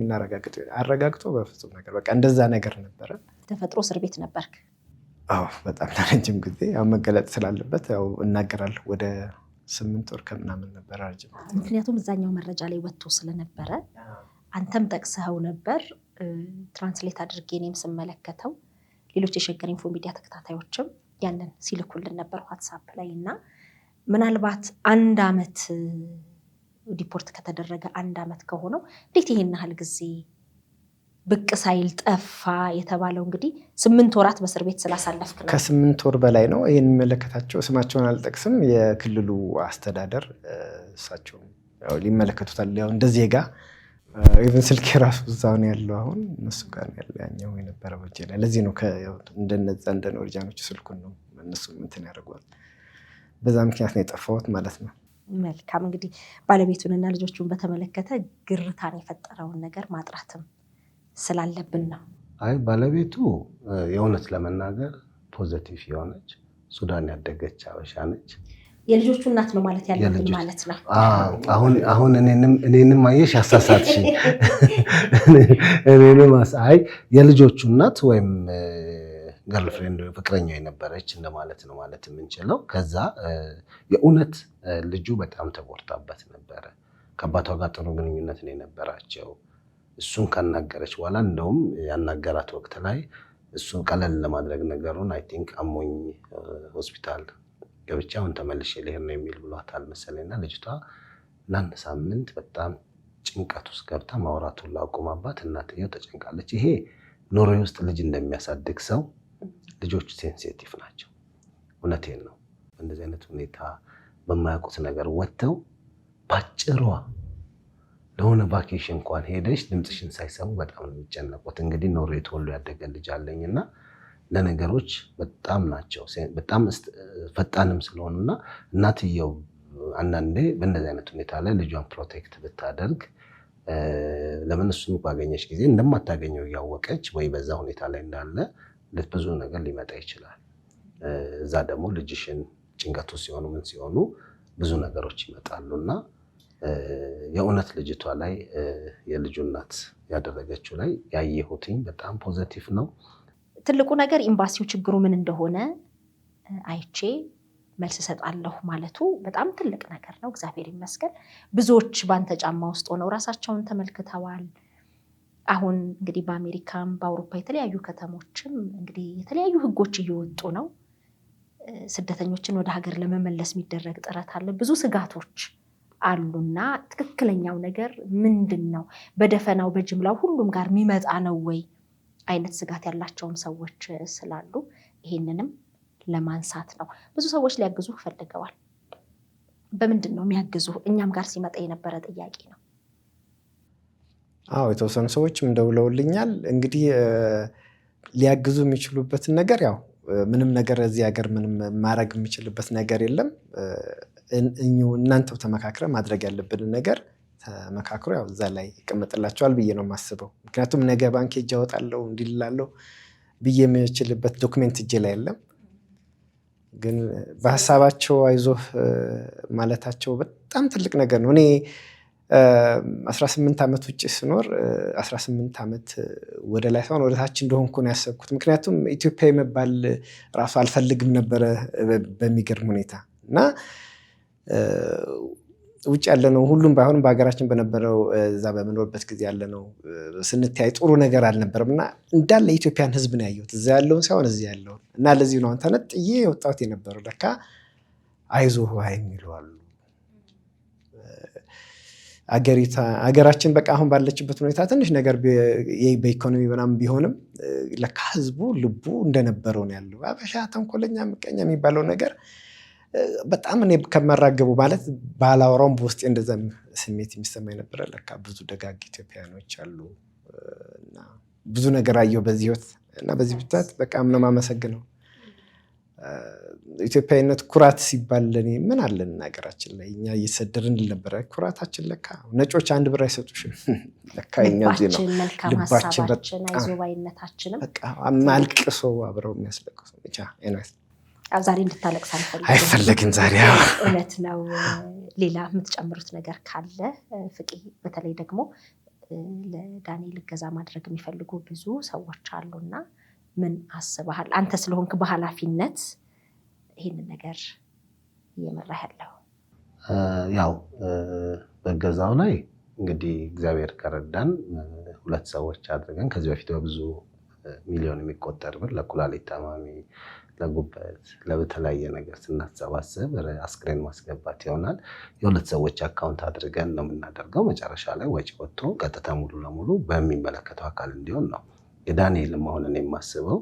አረጋግጦ በፍጹም ነገር በቃ እንደዛ ነገር ነበረ። ተፈጥሮ እስር ቤት ነበርክ? አዎ በጣም ለረጅም ጊዜ ያው መገለጥ ስላለበት ያው እናገራለሁ። ወደ 8 ወር ከምናምን ነበር ረጅም። ምክንያቱም እዛኛው መረጃ ላይ ወጥቶ ስለነበረ አንተም ጠቅሰኸው ነበር። ትራንስሌት አድርጌ እኔም ስመለከተው ሌሎች የሸገር ኢንፎ ሚዲያ ተከታታዮችም ያንን ሲልኩልን ነበር ዋትሳፕ ላይ። እና ምናልባት 1 ዓመት ዲፖርት ከተደረገ 1 ዓመት ከሆነው እንዴት ይሄን ያህል ጊዜ ብቅ ሳይል ጠፋ የተባለው? እንግዲህ 8 ወራት በእስር ቤት ስላሳለፍክ ነው። ከ8 ወር በላይ ነው። ይህን የሚመለከታቸው ስማቸውን አልጠቅስም፣ የክልሉ አስተዳደር እሳቸው ሊመለከቱታል። ያው እንደ ዜጋ ኢቨን ስልክ የራሱ እዛው ነው ያለው። አሁን እነሱ ጋር ያለው ያኛው የነበረ ወጀ ላይ ለዚህ ነው እንደነዛ እንደ ኖርጃኖቹ ስልኩን ነው እነሱ እንትን ያደርጓል። በዛ ምክንያት ነው የጠፋሁት ማለት ነው። መልካም እንግዲህ ባለቤቱንና ልጆቹን በተመለከተ ግርታን የፈጠረውን ነገር ማጥራትም ስላለብን ነው። አይ ባለቤቱ የእውነት ለመናገር ፖዚቲቭ የሆነች ሱዳን ያደገች አበሻ ነች። የልጆቹ እናት ነው ማለት ያለብን ማለት ነው። አሁን እኔንም አየሽ አሳሳትሽ። እኔንም አይ የልጆቹ እናት ወይም ገርልፍሬንድ ፍቅረኛ የነበረች እንደማለት ነው ማለት የምንችለው። ከዛ የእውነት ልጁ በጣም ተጎድታበት ነበረ። ከአባቷ ጋር ጥሩ ግንኙነት ነው የነበራቸው። እሱን ካናገረች በኋላ እንደውም ያናገራት ወቅት ላይ እሱን ቀለል ለማድረግ ነገሩን አይ ቲንክ አሞኝ ሆስፒታል ገብቼ አሁን ተመልሼ ልሄድ ነው የሚል ብሏታል መሰለኝና ልጅቷ ለአንድ ሳምንት በጣም ጭንቀት ውስጥ ገብታ ማውራቱን ላቆማባት እናትየው ተጨንቃለች። ይሄ ኖርዌይ ውስጥ ልጅ እንደሚያሳድግ ሰው ልጆች ሴንሲቲቭ ናቸው። እውነቴን ነው። እንደዚህ አይነት ሁኔታ በማያውቁት ነገር ወጥተው ባጭሯ ለሆነ ቫኬሽን እንኳን ሄደሽ ድምፅሽን ሳይሰሙ በጣም ነው የሚጨነቁት። እንግዲህ ኖርዌይ ተወልዶ ያደገ ልጅ አለኝና ለነገሮች በጣም ናቸው። በጣም ፈጣንም ስለሆኑና እናትየው አንዳንዴ በእንደዚህ አይነት ሁኔታ ላይ ልጇን ፕሮቴክት ብታደርግ ለምን እሱን ባገኘች ጊዜ እንደማታገኘው እያወቀች ወይ በዛ ሁኔታ ላይ እንዳለ ብዙ ነገር ሊመጣ ይችላል። እዛ ደግሞ ልጅሽን ጭንቀቱ ሲሆኑ ምን ሲሆኑ ብዙ ነገሮች ይመጣሉና የእውነት ልጅቷ ላይ የልጁ እናት ያደረገችው ላይ ያየሁትኝ በጣም ፖዚቲቭ ነው። ትልቁ ነገር ኤምባሲው ችግሩ ምን እንደሆነ አይቼ መልስ እሰጣለሁ ማለቱ በጣም ትልቅ ነገር ነው። እግዚአብሔር ይመስገን ብዙዎች ባንተ ጫማ ውስጥ ሆነው ራሳቸውን ተመልክተዋል። አሁን እንግዲህ በአሜሪካም በአውሮፓ የተለያዩ ከተሞችም እንግዲህ የተለያዩ ህጎች እየወጡ ነው። ስደተኞችን ወደ ሀገር ለመመለስ የሚደረግ ጥረት አለ። ብዙ ስጋቶች አሉና ትክክለኛው ነገር ምንድን ነው? በደፈናው በጅምላው ሁሉም ጋር የሚመጣ ነው ወይ አይነት ስጋት ያላቸውም ሰዎች ስላሉ ይሄንንም ለማንሳት ነው። ብዙ ሰዎች ሊያግዙ ፈልገዋል። በምንድን ነው የሚያግዙ? እኛም ጋር ሲመጣ የነበረ ጥያቄ ነው። አዎ የተወሰኑ ሰዎችም ደውለውልኛል። እንግዲህ ሊያግዙ የሚችሉበትን ነገር ያው ምንም ነገር እዚህ ሀገር ምንም ማድረግ የሚችልበት ነገር የለም። እናንተው ተመካክረ ማድረግ ያለብንን ነገር ተመካክሮ ያው እዛ ላይ ይቀመጥላቸዋል ብዬ ነው የማስበው። ምክንያቱም ነገ ባንክ ሄጄ አወጣለሁ እንዲልላለሁ ብዬ የምችልበት ዶክሜንት እጄ ላይ የለም። ግን በሀሳባቸው አይዞህ ማለታቸው በጣም ትልቅ ነገር ነው። እኔ 18 ዓመት ውጭ ስኖር 18 ዓመት ወደ ላይ ሳይሆን ወደ ታች እንደሆንኩ ነው ያሰብኩት። ምክንያቱም ኢትዮጵያ መባል ራሱ አልፈልግም ነበረ በሚገርም ሁኔታ እና ውጭ ያለነው ሁሉም ባይሆንም በሀገራችን በነበረው እዛ በምኖርበት ጊዜ ያለነው ስንተያይ ጥሩ ነገር አልነበረም እና እንዳለ የኢትዮጵያን ሕዝብ ነው ያየሁት እዛ ያለውን ሳይሆን እዚህ ያለውን እና ለዚህ ነው ተነጥዬ የወጣሁት የነበረው። ለካ አይዞህ የሚሉ አሉ። አገራችን በቃ አሁን ባለችበት ሁኔታ ትንሽ ነገር በኢኮኖሚ ምናምን ቢሆንም ለካ ሕዝቡ ልቡ እንደነበረው ነው ያለው። አበሻ ተንኮለኛ፣ ምቀኛ የሚባለው ነገር በጣም እኔ ከመራገቡ ማለት ባላወራውም በውስጤ እንደዛ ስሜት የሚሰማኝ ነበረ። ለካ ብዙ ደጋግ ኢትዮጵያውያኖች አሉ እና ብዙ ነገር አየሁ በዚህ ህይወት እና በዚህ ብታት በቃም ነው የማመሰግነው። ኢትዮጵያዊነት ኩራት ሲባል ለኔ ምን አለን ሀገራችን ላይ እኛ እየተሰደርን ነበረ። ኩራታችን ለካ ነጮች አንድ ብር አይሰጡሽም። ለካ እኛ ዜና ልባችን በጣም አይዞባይነታችንም በቃ ማልቅሶ አብረው የሚያስለቅሱ ብቻ ኤኒዌይስ ዛሬ እንድታለቅስ አይፈልግም። ዛሬ እውነት ነው። ሌላ የምትጨምሩት ነገር ካለ ፍቄ? በተለይ ደግሞ ለዳንኤል እገዛ ማድረግ የሚፈልጉ ብዙ ሰዎች አሉና ምን አስበሃል አንተ ስለሆንክ በኃላፊነት ይህንን ነገር እየመራህ ያለው? ያው በገዛው ላይ እንግዲህ እግዚአብሔር ከረዳን 2 ሰዎች አድርገን ከዚህ በፊት በብዙ ሚሊዮን የሚቆጠር ብር ለኩላሊት ታማሚ፣ ለጉበት፣ ለተለያየ ነገር ስናሰባስብ አስክሬን ማስገባት ይሆናል። የ2 ሰዎች አካውንት አድርገን ነው የምናደርገው። መጨረሻ ላይ ወጪ ወጥቶ ቀጥታ ሙሉ ለሙሉ በሚመለከተው አካል እንዲሆን ነው። የዳንኤል መሆንን የማስበው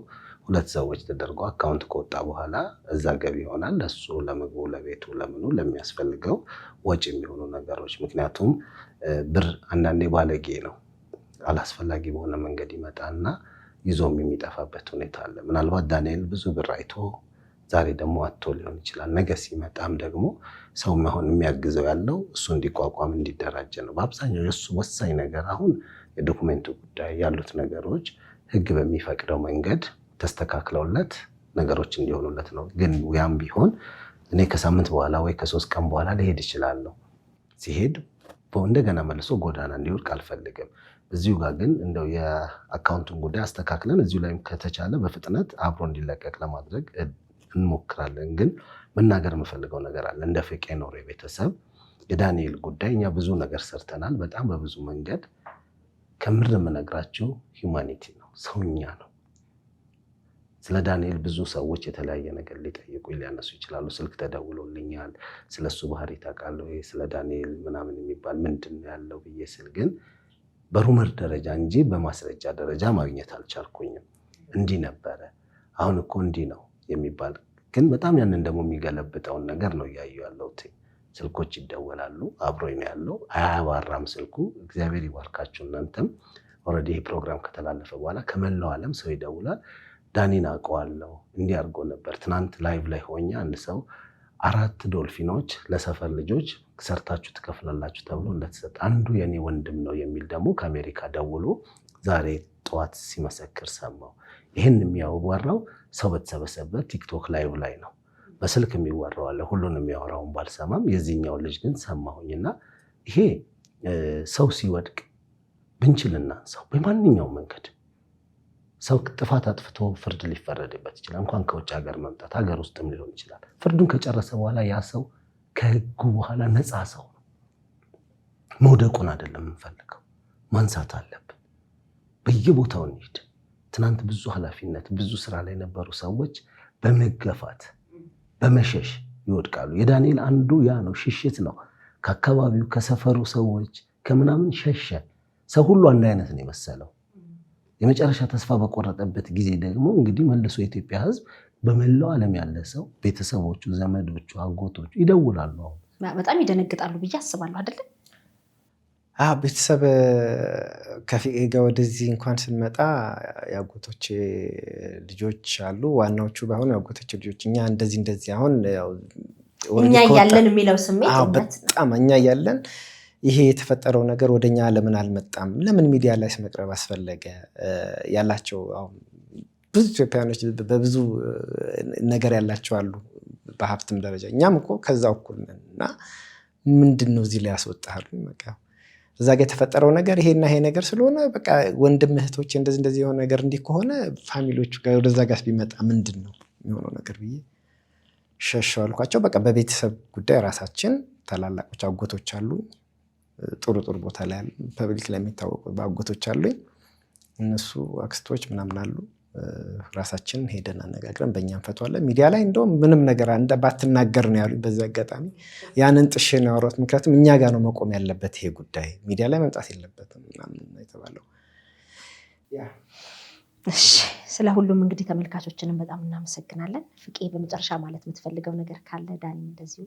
2 ሰዎች ተደርጎ አካውንት ከወጣ በኋላ እዛ ገቢ ይሆናል። ለሱ ለምግቡ፣ ለቤቱ፣ ለምኑ ለሚያስፈልገው ወጪ የሚሆኑ ነገሮች። ምክንያቱም ብር አንዳንዴ ባለጌ ነው። አላስፈላጊ በሆነ መንገድ ይመጣና ይዞም የሚጠፋበት ሁኔታ አለ። ምናልባት ዳንኤል ብዙ ብር አይቶ ዛሬ ደግሞ አጥቶ ሊሆን ይችላል። ነገ ሲመጣም ደግሞ ሰው መሆን የሚያግዘው ያለው እሱ እንዲቋቋም እንዲደራጀ ነው። በአብዛኛው የእሱ ወሳኝ ነገር አሁን የዶኩሜንቱ ጉዳይ ያሉት ነገሮች ሕግ በሚፈቅደው መንገድ ተስተካክለውለት ነገሮች እንዲሆኑለት ነው። ግን ያም ቢሆን እኔ ከሳምንት በኋላ ወይ ከ3 ቀን በኋላ ሊሄድ ይችላለሁ። ሲሄድ እንደገና መልሶ ጎዳና እንዲወድቅ አልፈልግም። እዚሁ ጋር ግን እንደው የአካውንቱን ጉዳይ አስተካክለን እዚሁ ላይ ከተቻለ በፍጥነት አብሮ እንዲለቀቅ ለማድረግ እንሞክራለን። ግን መናገር የምፈልገው ነገር አለ። እንደ ፍቄ ኖሮ ቤተሰብ የዳንኤል ጉዳይ እኛ ብዙ ነገር ሰርተናል፣ በጣም በብዙ መንገድ። ከምር የምነግራችሁ ሂውማኒቲ ነው፣ ሰውኛ ነው። ስለ ዳንኤል ብዙ ሰዎች የተለያየ ነገር ሊጠይቁ ሊያነሱ ይችላሉ። ስልክ ተደውሎልኛል፣ ስለሱ ባህሪ ታውቃለህ ወይ ስለ ዳንኤል ምናምን የሚባል ምንድን ነው ያለው ብዬ ስል ግን በሩመር ደረጃ እንጂ በማስረጃ ደረጃ ማግኘት አልቻልኩኝም። እንዲህ ነበረ፣ አሁን እኮ እንዲህ ነው የሚባል ግን በጣም ያንን ደግሞ የሚገለብጠውን ነገር ነው እያየሁ ያለሁት። ስልኮች ይደወላሉ፣ አብሮኝ ነው ያለው፣ አያባራም ስልኩ። እግዚአብሔር ይባርካችሁ እናንተም። ኦልሬዲ ይሄ ፕሮግራም ከተላለፈ በኋላ ከመላው ዓለም ሰው ይደውላል። ዳኒን አውቀዋለሁ፣ እንዲህ አድርጎ ነበር። ትናንት ላይቭ ላይ ሆኜ አንድ ሰው 4 ዶልፊኖች ለሰፈር ልጆች ሰርታችሁ ትከፍላላችሁ ተብሎ እንደተሰጠ አንዱ የኔ ወንድም ነው የሚል ደግሞ ከአሜሪካ ደውሎ ዛሬ ጠዋት ሲመሰክር ሰማው። ይህን የሚያወራው ሰው በተሰበሰበበት ቲክቶክ ላይቭ ላይ ነው። በስልክ የሚወራው አለ፣ ሁሉንም የሚያወራውን ባልሰማም የዚህኛው ልጅ ግን ሰማሁኝና ይሄ ሰው ሲወድቅ ብንችልና ሰው በማንኛውም መንገድ ሰው ጥፋት አጥፍቶ ፍርድ ሊፈረድበት ይችላል። እንኳን ከውጭ ሀገር መምጣት ሀገር ውስጥም ሊሆን ይችላል። ፍርዱን ከጨረሰ በኋላ ያ ሰው ከህጉ በኋላ ነፃ ሰው ነው። መውደቁን አይደለም የምንፈልገው፣ ማንሳት አለብን። በየቦታው እንሂድ። ትናንት ብዙ ኃላፊነት ብዙ ስራ ላይ የነበሩ ሰዎች በመገፋት በመሸሽ ይወድቃሉ። የዳንኤል አንዱ ያ ነው፣ ሽሽት ነው። ከአካባቢው ከሰፈሩ ሰዎች ከምናምን ሸሸ። ሰው ሁሉ አንድ አይነት ነው የመሰለው። የመጨረሻ ተስፋ በቆረጠበት ጊዜ ደግሞ እንግዲህ መልሶ የኢትዮጵያ ህዝብ በመላው ዓለም ያለ ሰው ቤተሰቦቹ፣ ዘመዶቹ፣ አጎቶቹ ይደውላሉ። በጣም ይደነግጣሉ ብዬ አስባለሁ አይደለም? ቤተሰብ ከፊት ጋር ወደዚህ እንኳን ስንመጣ የአጎቶች ልጆች አሉ። ዋናዎቹ ባይሆኑ የአጎቶች ልጆች እኛ እንደዚህ አሁን እኛ እያለን የሚለው ስሜት በጣም እኛ እያለን ይሄ የተፈጠረው ነገር ወደኛ ለምን አልመጣም? ለምን ሚዲያ ላይ መቅረብ አስፈለገ? ያላቸው ብዙ ኢትዮጵያኖች በብዙ ነገር ያላቸው አሉ፣ በሀብትም ደረጃ። እኛም እኮ ከዛ እኩል ነን እና ምንድን ነው እዚህ ላይ ያስወጣሉ? በቃ እዛ ጋር የተፈጠረው ነገር ይሄና ይሄ ነገር ስለሆነ በቃ ወንድም እህቶች እንደዚህ የሆነ ነገር እንዲህ ከሆነ ፋሚሊዎቹ ጋር ወደዛ ጋር ቢመጣ ምንድን ነው የሚሆነው ነገር ብዬ ሸሸው አልኳቸው። በቃ በቤተሰብ ጉዳይ ራሳችን ታላላቆች አጎቶች አሉ፣ ጥሩ ቦታ ላይ ያሉ ፐብሊክ ላይ የሚታወቁ አጎቶች አሉኝ። እነሱ አክስቶች ምናምን አሉ። ራሳችን ሄደን አነጋግረን በእኛ እንፈቷለን። ሚዲያ ላይ እንደውም ምንም ነገር ባትናገር ነው ያሉኝ። በዚህ አጋጣሚ ያንን ጥሼ ነው ያወራሁት። ምክንያቱም እኛ ጋር ነው መቆም ያለበት ይሄ ጉዳይ፣ ሚዲያ ላይ መምጣት የለበትም ምናምን የተባለው። እሺ፣ ስለ ሁሉም እንግዲህ ተመልካቾችንም በጣም እናመሰግናለን። ፍቄ በመጨረሻ ማለት የምትፈልገው ነገር ካለ ዳኒ? እንደዚሁ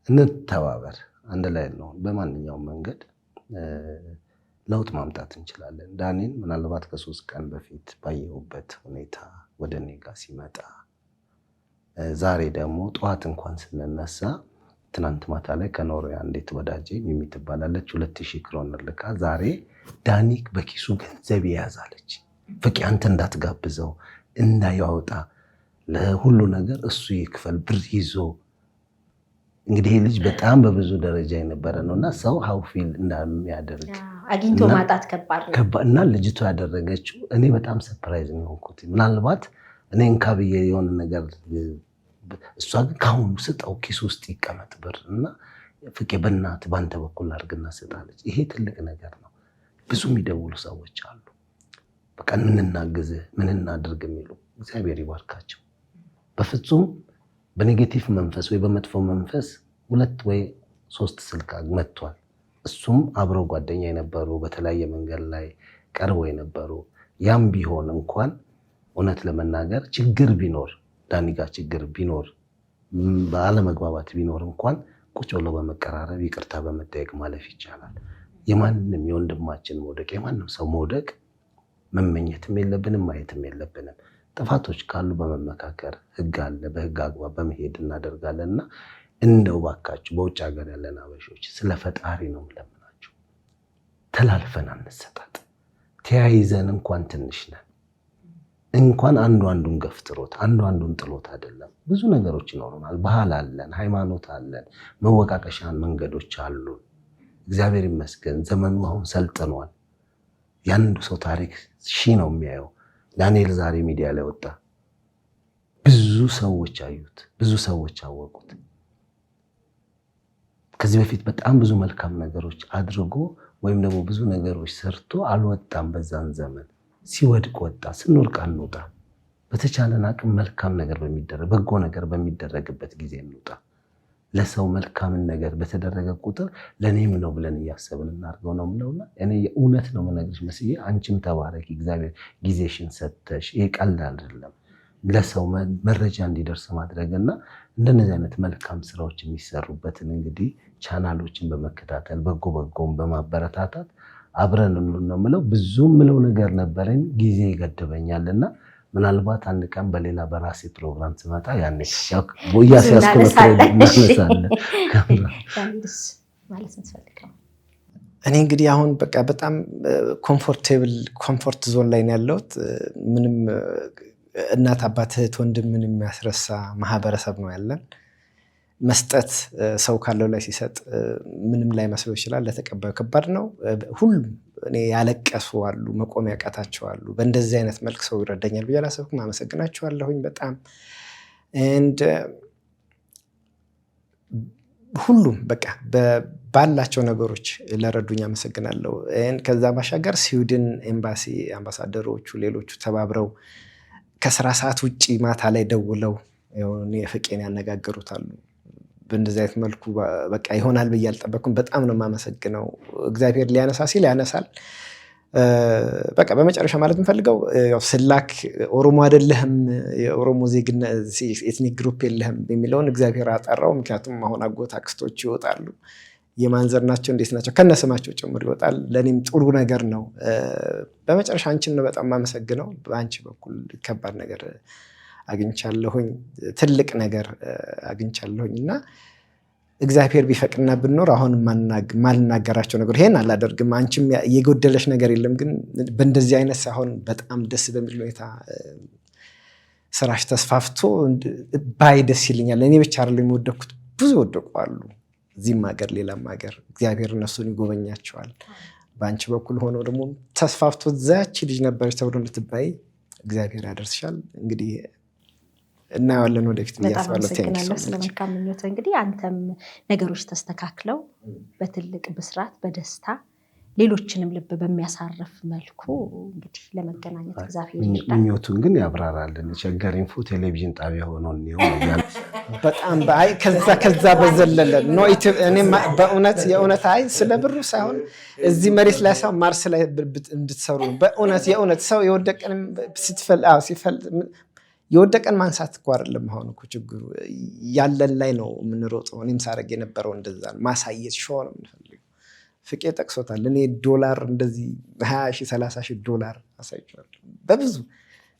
እንተባበር፣ አንድ ላይ ነው። በማንኛውም መንገድ ለውጥ ማምጣት እንችላለን። ዳኒን ምናልባት ከ3 ቀን በፊት ባየሁበት ሁኔታ ወደ እኔ ጋር ሲመጣ፣ ዛሬ ደግሞ ጠዋት እንኳን ስንነሳ ትናንት ማታ ላይ ከኖርዌይ አንዲት ወዳጄ የሚትባላለች 2000 ክሮነር ልካ ዛሬ ዳኒ በኪሱ ገንዘብ ይያዛለች። ፍቄ አንተ እንዳትጋብዘው እንዳያወጣ ለሁሉ ነገር እሱ ይክፈል ብር ይዞ። እንግዲህ ይህ ልጅ በጣም በብዙ ደረጃ የነበረ ነው እና ሰው ሀውፊል እንደሚያደርግ አግኝቶ ማጣት ከባድ ነው እና ልጅቷ ያደረገችው እኔ በጣም ሰርፕራይዝ ነው የሆንኩት። ምናልባት እኔ እንካ ብዬ የሆነ ነገር፣ እሷ ግን ከአሁኑ ስጠው ኪስ ውስጥ ይቀመጥ ብር እና ፍቄ በእናት በአንተ በኩል አድርግና ስጣለች። ይሄ ትልቅ ነገር ነው። ብዙ የሚደውሉ ሰዎች አሉ፣ በቃ ምን እናግዝህ ምን እናድርግ የሚሉ። እግዚአብሔር ይባርካቸው። በፍጹም በኔጌቲቭ መንፈስ ወይ በመጥፎ መንፈስ 2 ወይ 3 ስልክ መጥቷል። እሱም አብረው ጓደኛ የነበሩ በተለያየ መንገድ ላይ ቀርበው የነበሩ። ያም ቢሆን እንኳን እውነት ለመናገር ችግር ቢኖር ዳኒ ጋር ችግር ቢኖር ባለመግባባት ቢኖር እንኳን ቁጭ ብሎ በመቀራረብ ይቅርታ በመጠየቅ ማለፍ ይቻላል። የማንም የወንድማችን መውደቅ የማንም ሰው መውደቅ መመኘትም የለብንም ማየትም የለብንም። ጥፋቶች ካሉ በመመካከር ህግ አለ፣ በህግ አግባብ በመሄድ እናደርጋለን እና እንደው ባካችሁ በውጭ ሀገር ያለን አበሾች ስለ ፈጣሪ ነው የምለምናችሁ፣ ተላልፈን አንሰጣጥ። ተያይዘን እንኳን ትንሽ ነን፣ እንኳን አንዱን ገፍትሮት አንዱን ጥሎት አይደለም። ብዙ ነገሮች ይኖሩናል፣ ባህል አለን፣ ሃይማኖት አለን፣ መወቃቀሻን መንገዶች አሉን። እግዚአብሔር ይመስገን ዘመኑ አሁን ሰልጥኗል። ያንዱ ሰው ታሪክ ነው የሚያየው። ዳንኤል ዛሬ ሚዲያ ላይ ወጣ፣ ብዙ ሰዎች አዩት፣ ብዙ ሰዎች አወቁት። ከዚህ በፊት በጣም ብዙ መልካም ነገሮች አድርጎ ወይም ደግሞ ብዙ ነገሮች ሰርቶ አልወጣም። በዛን ዘመን ሲወድቅ ወጣ፣ ስንወድቅ አንውጣ። በተቻለን አቅም መልካም ነገር በሚደረግ በጎ ነገር በሚደረግበት ጊዜ እንውጣ። ለሰው መልካምን ነገር በተደረገ ቁጥር ለኔም ነው ብለን እያሰብን እናርገው ነው ምለውና እኔ የእውነት ነው መነግርሽ መስዬ፣ አንቺም ተባረኪ። እግዚአብሔር ጊዜሽን ሰጥተሽ፣ ይሄ ቀልድ አይደለም። ለሰው መረጃ እንዲደርስ ማድረግና እንደነዚህ አይነት መልካም ስራዎች የሚሰሩበትን እንግዲህ ቻናሎችን በመከታተል በጎን በማበረታታት አብረን ነው ምለው። ብዙ ምለው ነገር ነበረኝ፣ ጊዜ ይገድበኛልና ምናልባት አንድ ቀን በሌላ በራሴ ፕሮግራም ስመጣ ያኔ ቦያ ሲያስከለክል እናነሳለን። እኔ እንግዲህ አሁን በቃ በጣም ኮምፎርት ዞን ላይ ነው ያለሁት። ምንም እናት አባት እህት ወንድም ምንም የሚያስረሳ ማህበረሰብ ነው ያለን። መስጠት ሰው ካለው ላይ ሲሰጥ ምንም ላይ መስሎ ይችላል፣ ለተቀባዩ ከባድ ነው። ሁሉም እኔ ያለቀሱ አሉ፣ መቆም ያቃታቸው አሉ። በእንደዚህ አይነት መልክ ሰው ይረዳኛል ብዬ አላሰብኩም። አመሰግናቸዋለሁኝ በጣም ሁሉም በቃ ባላቸው ነገሮች ለረዱኝ አመሰግናለሁ። ከዛ ባሻገር ስዊድን ኤምባሲ አምባሳደሮቹ ሌሎቹ ተባብረው ከስራ ሰዓት ውጪ ማታ ላይ ደውለው ፍቄን ያነጋገሩታሉ። በእንደዚህ አይነት መልኩ በቃ ይሆናል ብዬ አልጠበቅኩም። በጣም ነው የማመሰግነው። እግዚአብሔር ሊያነሳ ሲል ያነሳል። በቃ በመጨረሻ ማለት የምፈልገው ስላክ ኦሮሞ አይደለህም፣ የኦሮሞ ዜግነት ኤትኒክ ግሩፕ የለህም የሚለውን እግዚአብሔር አጠራው። ምክንያቱም አሁን አጎት አክስቶች ይወጣሉ፣ የማንዘር ናቸው እንዴት ናቸው ከነስማቸው ጭምር ይወጣል። ለእኔም ጥሩ ነገር ነው። በመጨረሻ አንቺን ነው በጣም የማመሰግነው። በአንቺ በኩል ከባድ ነገር አግኝቻለሁኝ፣ ትልቅ ነገር አግኝቻለሁኝ እና እግዚአብሔር ቢፈቅድና ብንኖር አሁን ማልናገራቸው ነገር ይሄን አላደርግም። አንቺም የጎደለሽ ነገር የለም፣ ግን በእንደዚህ አይነት ሳይሆን በጣም ደስ በሚል ሁኔታ ስራሽ ተስፋፍቶ ባይ ደስ ይለኛል። እኔ ብቻ አይደለም የሚወደኩት፣ ብዙ ወደቁ አሉ እዚህም ሀገር ሌላም ሀገር። እግዚአብሔር እነሱን ይጎበኛቸዋል። በአንቺ በኩል ሆኖ ደግሞ ተስፋፍቶ ዛች ልጅ ነበረች ተብሎ እንድትባይ እግዚአብሔር ያደርስሻል። እንግዲህ እናየዋለን ወደፊት እያስባለሁ። ስለ መልካም ምኞት እንግዲህ አንተም ነገሮች ተስተካክለው በትልቅ ብስራት በደስታ ሌሎችንም ልብ በሚያሳርፍ መልኩ እንግዲህ ለመገናኘት እግዚአብሔር ይርዳል። ምኞቱን ግን ያብራራልን። ሸገር ኢንፎ ቴሌቪዥን ጣቢያ ሆኖ ነው በጣም ከዛ በዘለለ ነው። እኔ በእውነት የእውነት ስለ ብሩ ሳይሆን እዚህ መሬት ላይ ሳይሆን ማርስ ላይ እንድትሰሩ የእውነት ሰው የወደቀን ማንሳት እኮ አይደለም። አሁን እኮ ችግሩ ያለን ላይ ነው የምንሮጠው። እኔም ሳረግ የነበረው እንደዛ ነው። ማሳየት ሾው ነው የምንፈልገው። ፍቄ ጠቅሶታል። እኔ ዶላር እንደዚህ 20,000 30,000 ዶላር አሳይቻለሁ። በብዙ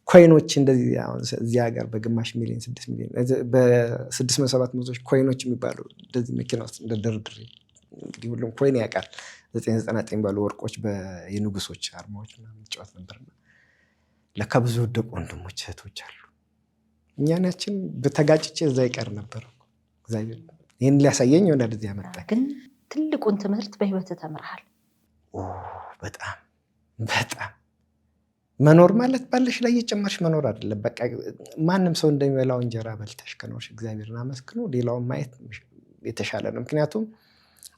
ኮይኖች እንደዚህ አሁን እዚህ ሀገር በግማሽ ሚሊዮን 6 ሚሊዮን በ600-700 ኮይኖች የሚባሉ እንደዚህ መኪና ውስጥ እንደደርድሬ እንግዲህ ሁሉም ኮይን ያውቃል። 999 ባሉ ወርቆች የንጉሶች አርማዎች ምናምን ጨዋታ ነበርና ለካ ብዙ ወደቁ ወንድሞች እህቶች አሉ። እኛናችን በተጋጭቼ እዛ ይቀር ነበር። እግዚአብሔር ይህን ሊያሳየኝ ይሆናል እዚህ ያመጣ። ግን ትልቁን ትምህርት በህይወት ተምረሃል። በጣም በጣም መኖር ማለት ባለሽ ላይ እየጨመርሽ መኖር አይደለም። በቃ ማንም ሰው እንደሚበላው እንጀራ በልተሽ ከኖርሽ እግዚአብሔርን አመስግኖ ሌላውን ማየት የተሻለ ነው። ምክንያቱም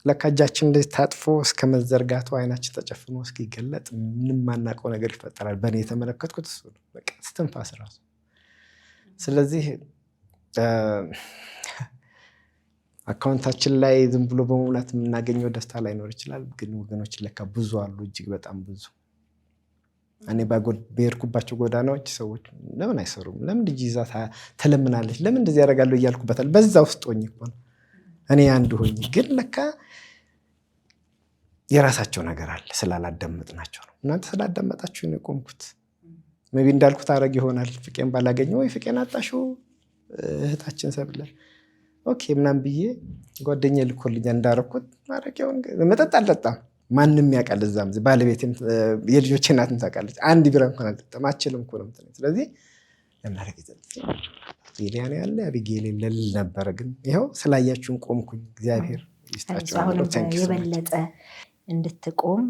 ለካ እጃችን እንደዚህ ታጥፎ እስከ መዘርጋቱ አይናችን ተጨፍኖ እስኪገለጥ ምንም ማናውቀው ነገር ይፈጠራል። በእኔ የተመለከትኩት እሱ ነው። በቃ ስትንፋስ ራሱ። ስለዚህ አካውንታችን ላይ ዝም ብሎ በመሙላት የምናገኘው ደስታ ላይኖር ይችላል። ግን ወገኖች ለካ ብዙ አሉ፣ እጅግ በጣም ብዙ። እኔ በሄድኩባቸው ጎዳናዎች ሰዎች ለምን አይሰሩም፣ ለምን ልጅ ይዛ ተለምናለች፣ ለምን እንደዚህ ያደርጋሉ እያልኩበታል። በዛ ውስጥ ሆኜ እኮ ነው እኔ አንዱ ሆኜ። ግን ለካ የራሳቸው ነገር አለ፣ ስላላዳመጥናቸው ነው። እናንተ ስላዳመጣችሁ ነው የቆምኩት። ሜቢ እንዳልኩት አረግ ይሆናል። ፍቄን ባላገኘው ወይ ፍቄን አጣሽው እህታችን ሰብለ ኦኬ ምናምን ብዬ ጓደኛዬ ልኮልኛል እንዳረኩት ማረቂያውን መጠጥ አልጠጣም። ማንም ያውቃል። እዛም ባለቤቴም የልጆቼ እናትም ታውቃለች። አንድ ቢራ እንኳን አልጠጣም። አችልም እኮ ነው የምትለኝ። ስለዚህ ለማረግ ኢሊያን ያለ አቢጌል ለል ነበር። ግን ይኸው ስላያችሁን ቆምኩኝ። እግዚአብሔር ይስጣችሁ። የበለጠ እንድትቆም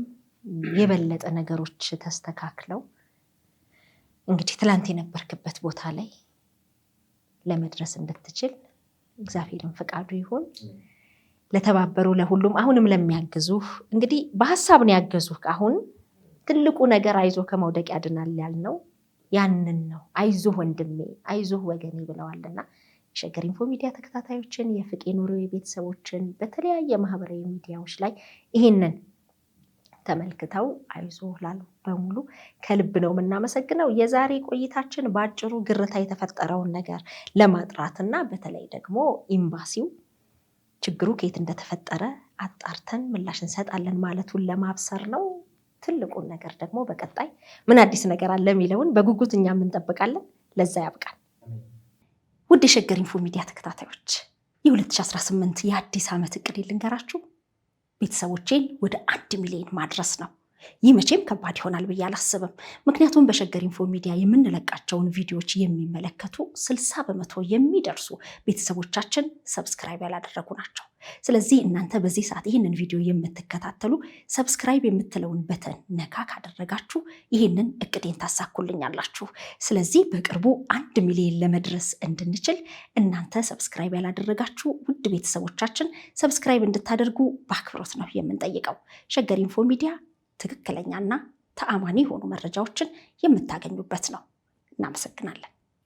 የበለጠ ነገሮች ተስተካክለው እንግዲህ ትላንት የነበርክበት ቦታ ላይ ለመድረስ እንድትችል እግዚአብሔርን ፈቃዱ ይሁን። ለተባበሩ ለሁሉም አሁንም ለሚያግዙህ እንግዲህ በሐሳብ ነው ያገዙህ። አሁን ትልቁ ነገር አይዞህ ከመውደቅ ያድናል ያልነው ያንን ነው። አይዞህ ወንድሜ፣ አይዞህ ወገኔ ብለዋልና ሸገር ኢንፎ ሚዲያ ተከታታዮችን፣ የፍቄ ኑሮ ቤተሰቦችን በተለያየ ማህበራዊ ሚዲያዎች ላይ ይሄንን ተመልክተው አይዞህ ላሉ በሙሉ ከልብ ነው የምናመሰግነው። የዛሬ ቆይታችን በአጭሩ ግርታ የተፈጠረውን ነገር ለማጥራትና በተለይ ደግሞ ኤምባሲው ችግሩ ከየት እንደተፈጠረ አጣርተን ምላሽ እንሰጣለን ማለቱን ለማብሰር ነው። ትልቁን ነገር ደግሞ በቀጣይ ምን አዲስ ነገር አለ የሚለውን በጉጉት እኛም እንጠብቃለን። ለዛ ያብቃል። ውድ የሸገር ኢንፎ ሚዲያ ተከታታዮች የ2018 የአዲስ ዓመት እቅድ ልንገራችሁ። ቤተሰቦቼን ወደ 1 ሚሊዮን ማድረስ ነው። ይህ መቼም ከባድ ይሆናል ብዬ አላስብም። ምክንያቱም በሸገር ኢንፎ ሚዲያ የምንለቃቸውን ቪዲዮዎች የሚመለከቱ 60% የሚደርሱ ቤተሰቦቻችን ሰብስክራይብ ያላደረጉ ናቸው። ስለዚህ እናንተ በዚህ ሰዓት ይህንን ቪዲዮ የምትከታተሉ ሰብስክራይብ የምትለውን በተን ነካ ካደረጋችሁ ይህንን እቅዴን ታሳኩልኛላችሁ። ስለዚህ በቅርቡ 1 ሚሊዮን ለመድረስ እንድንችል እናንተ ሰብስክራይብ ያላደረጋችሁ ውድ ቤተሰቦቻችን ሰብስክራይብ እንድታደርጉ በአክብሮት ነው የምንጠይቀው። ሸገር ኢንፎ ሚዲያ ትክክለኛና ተአማኒ የሆኑ መረጃዎችን የምታገኙበት ነው። እናመሰግናለን።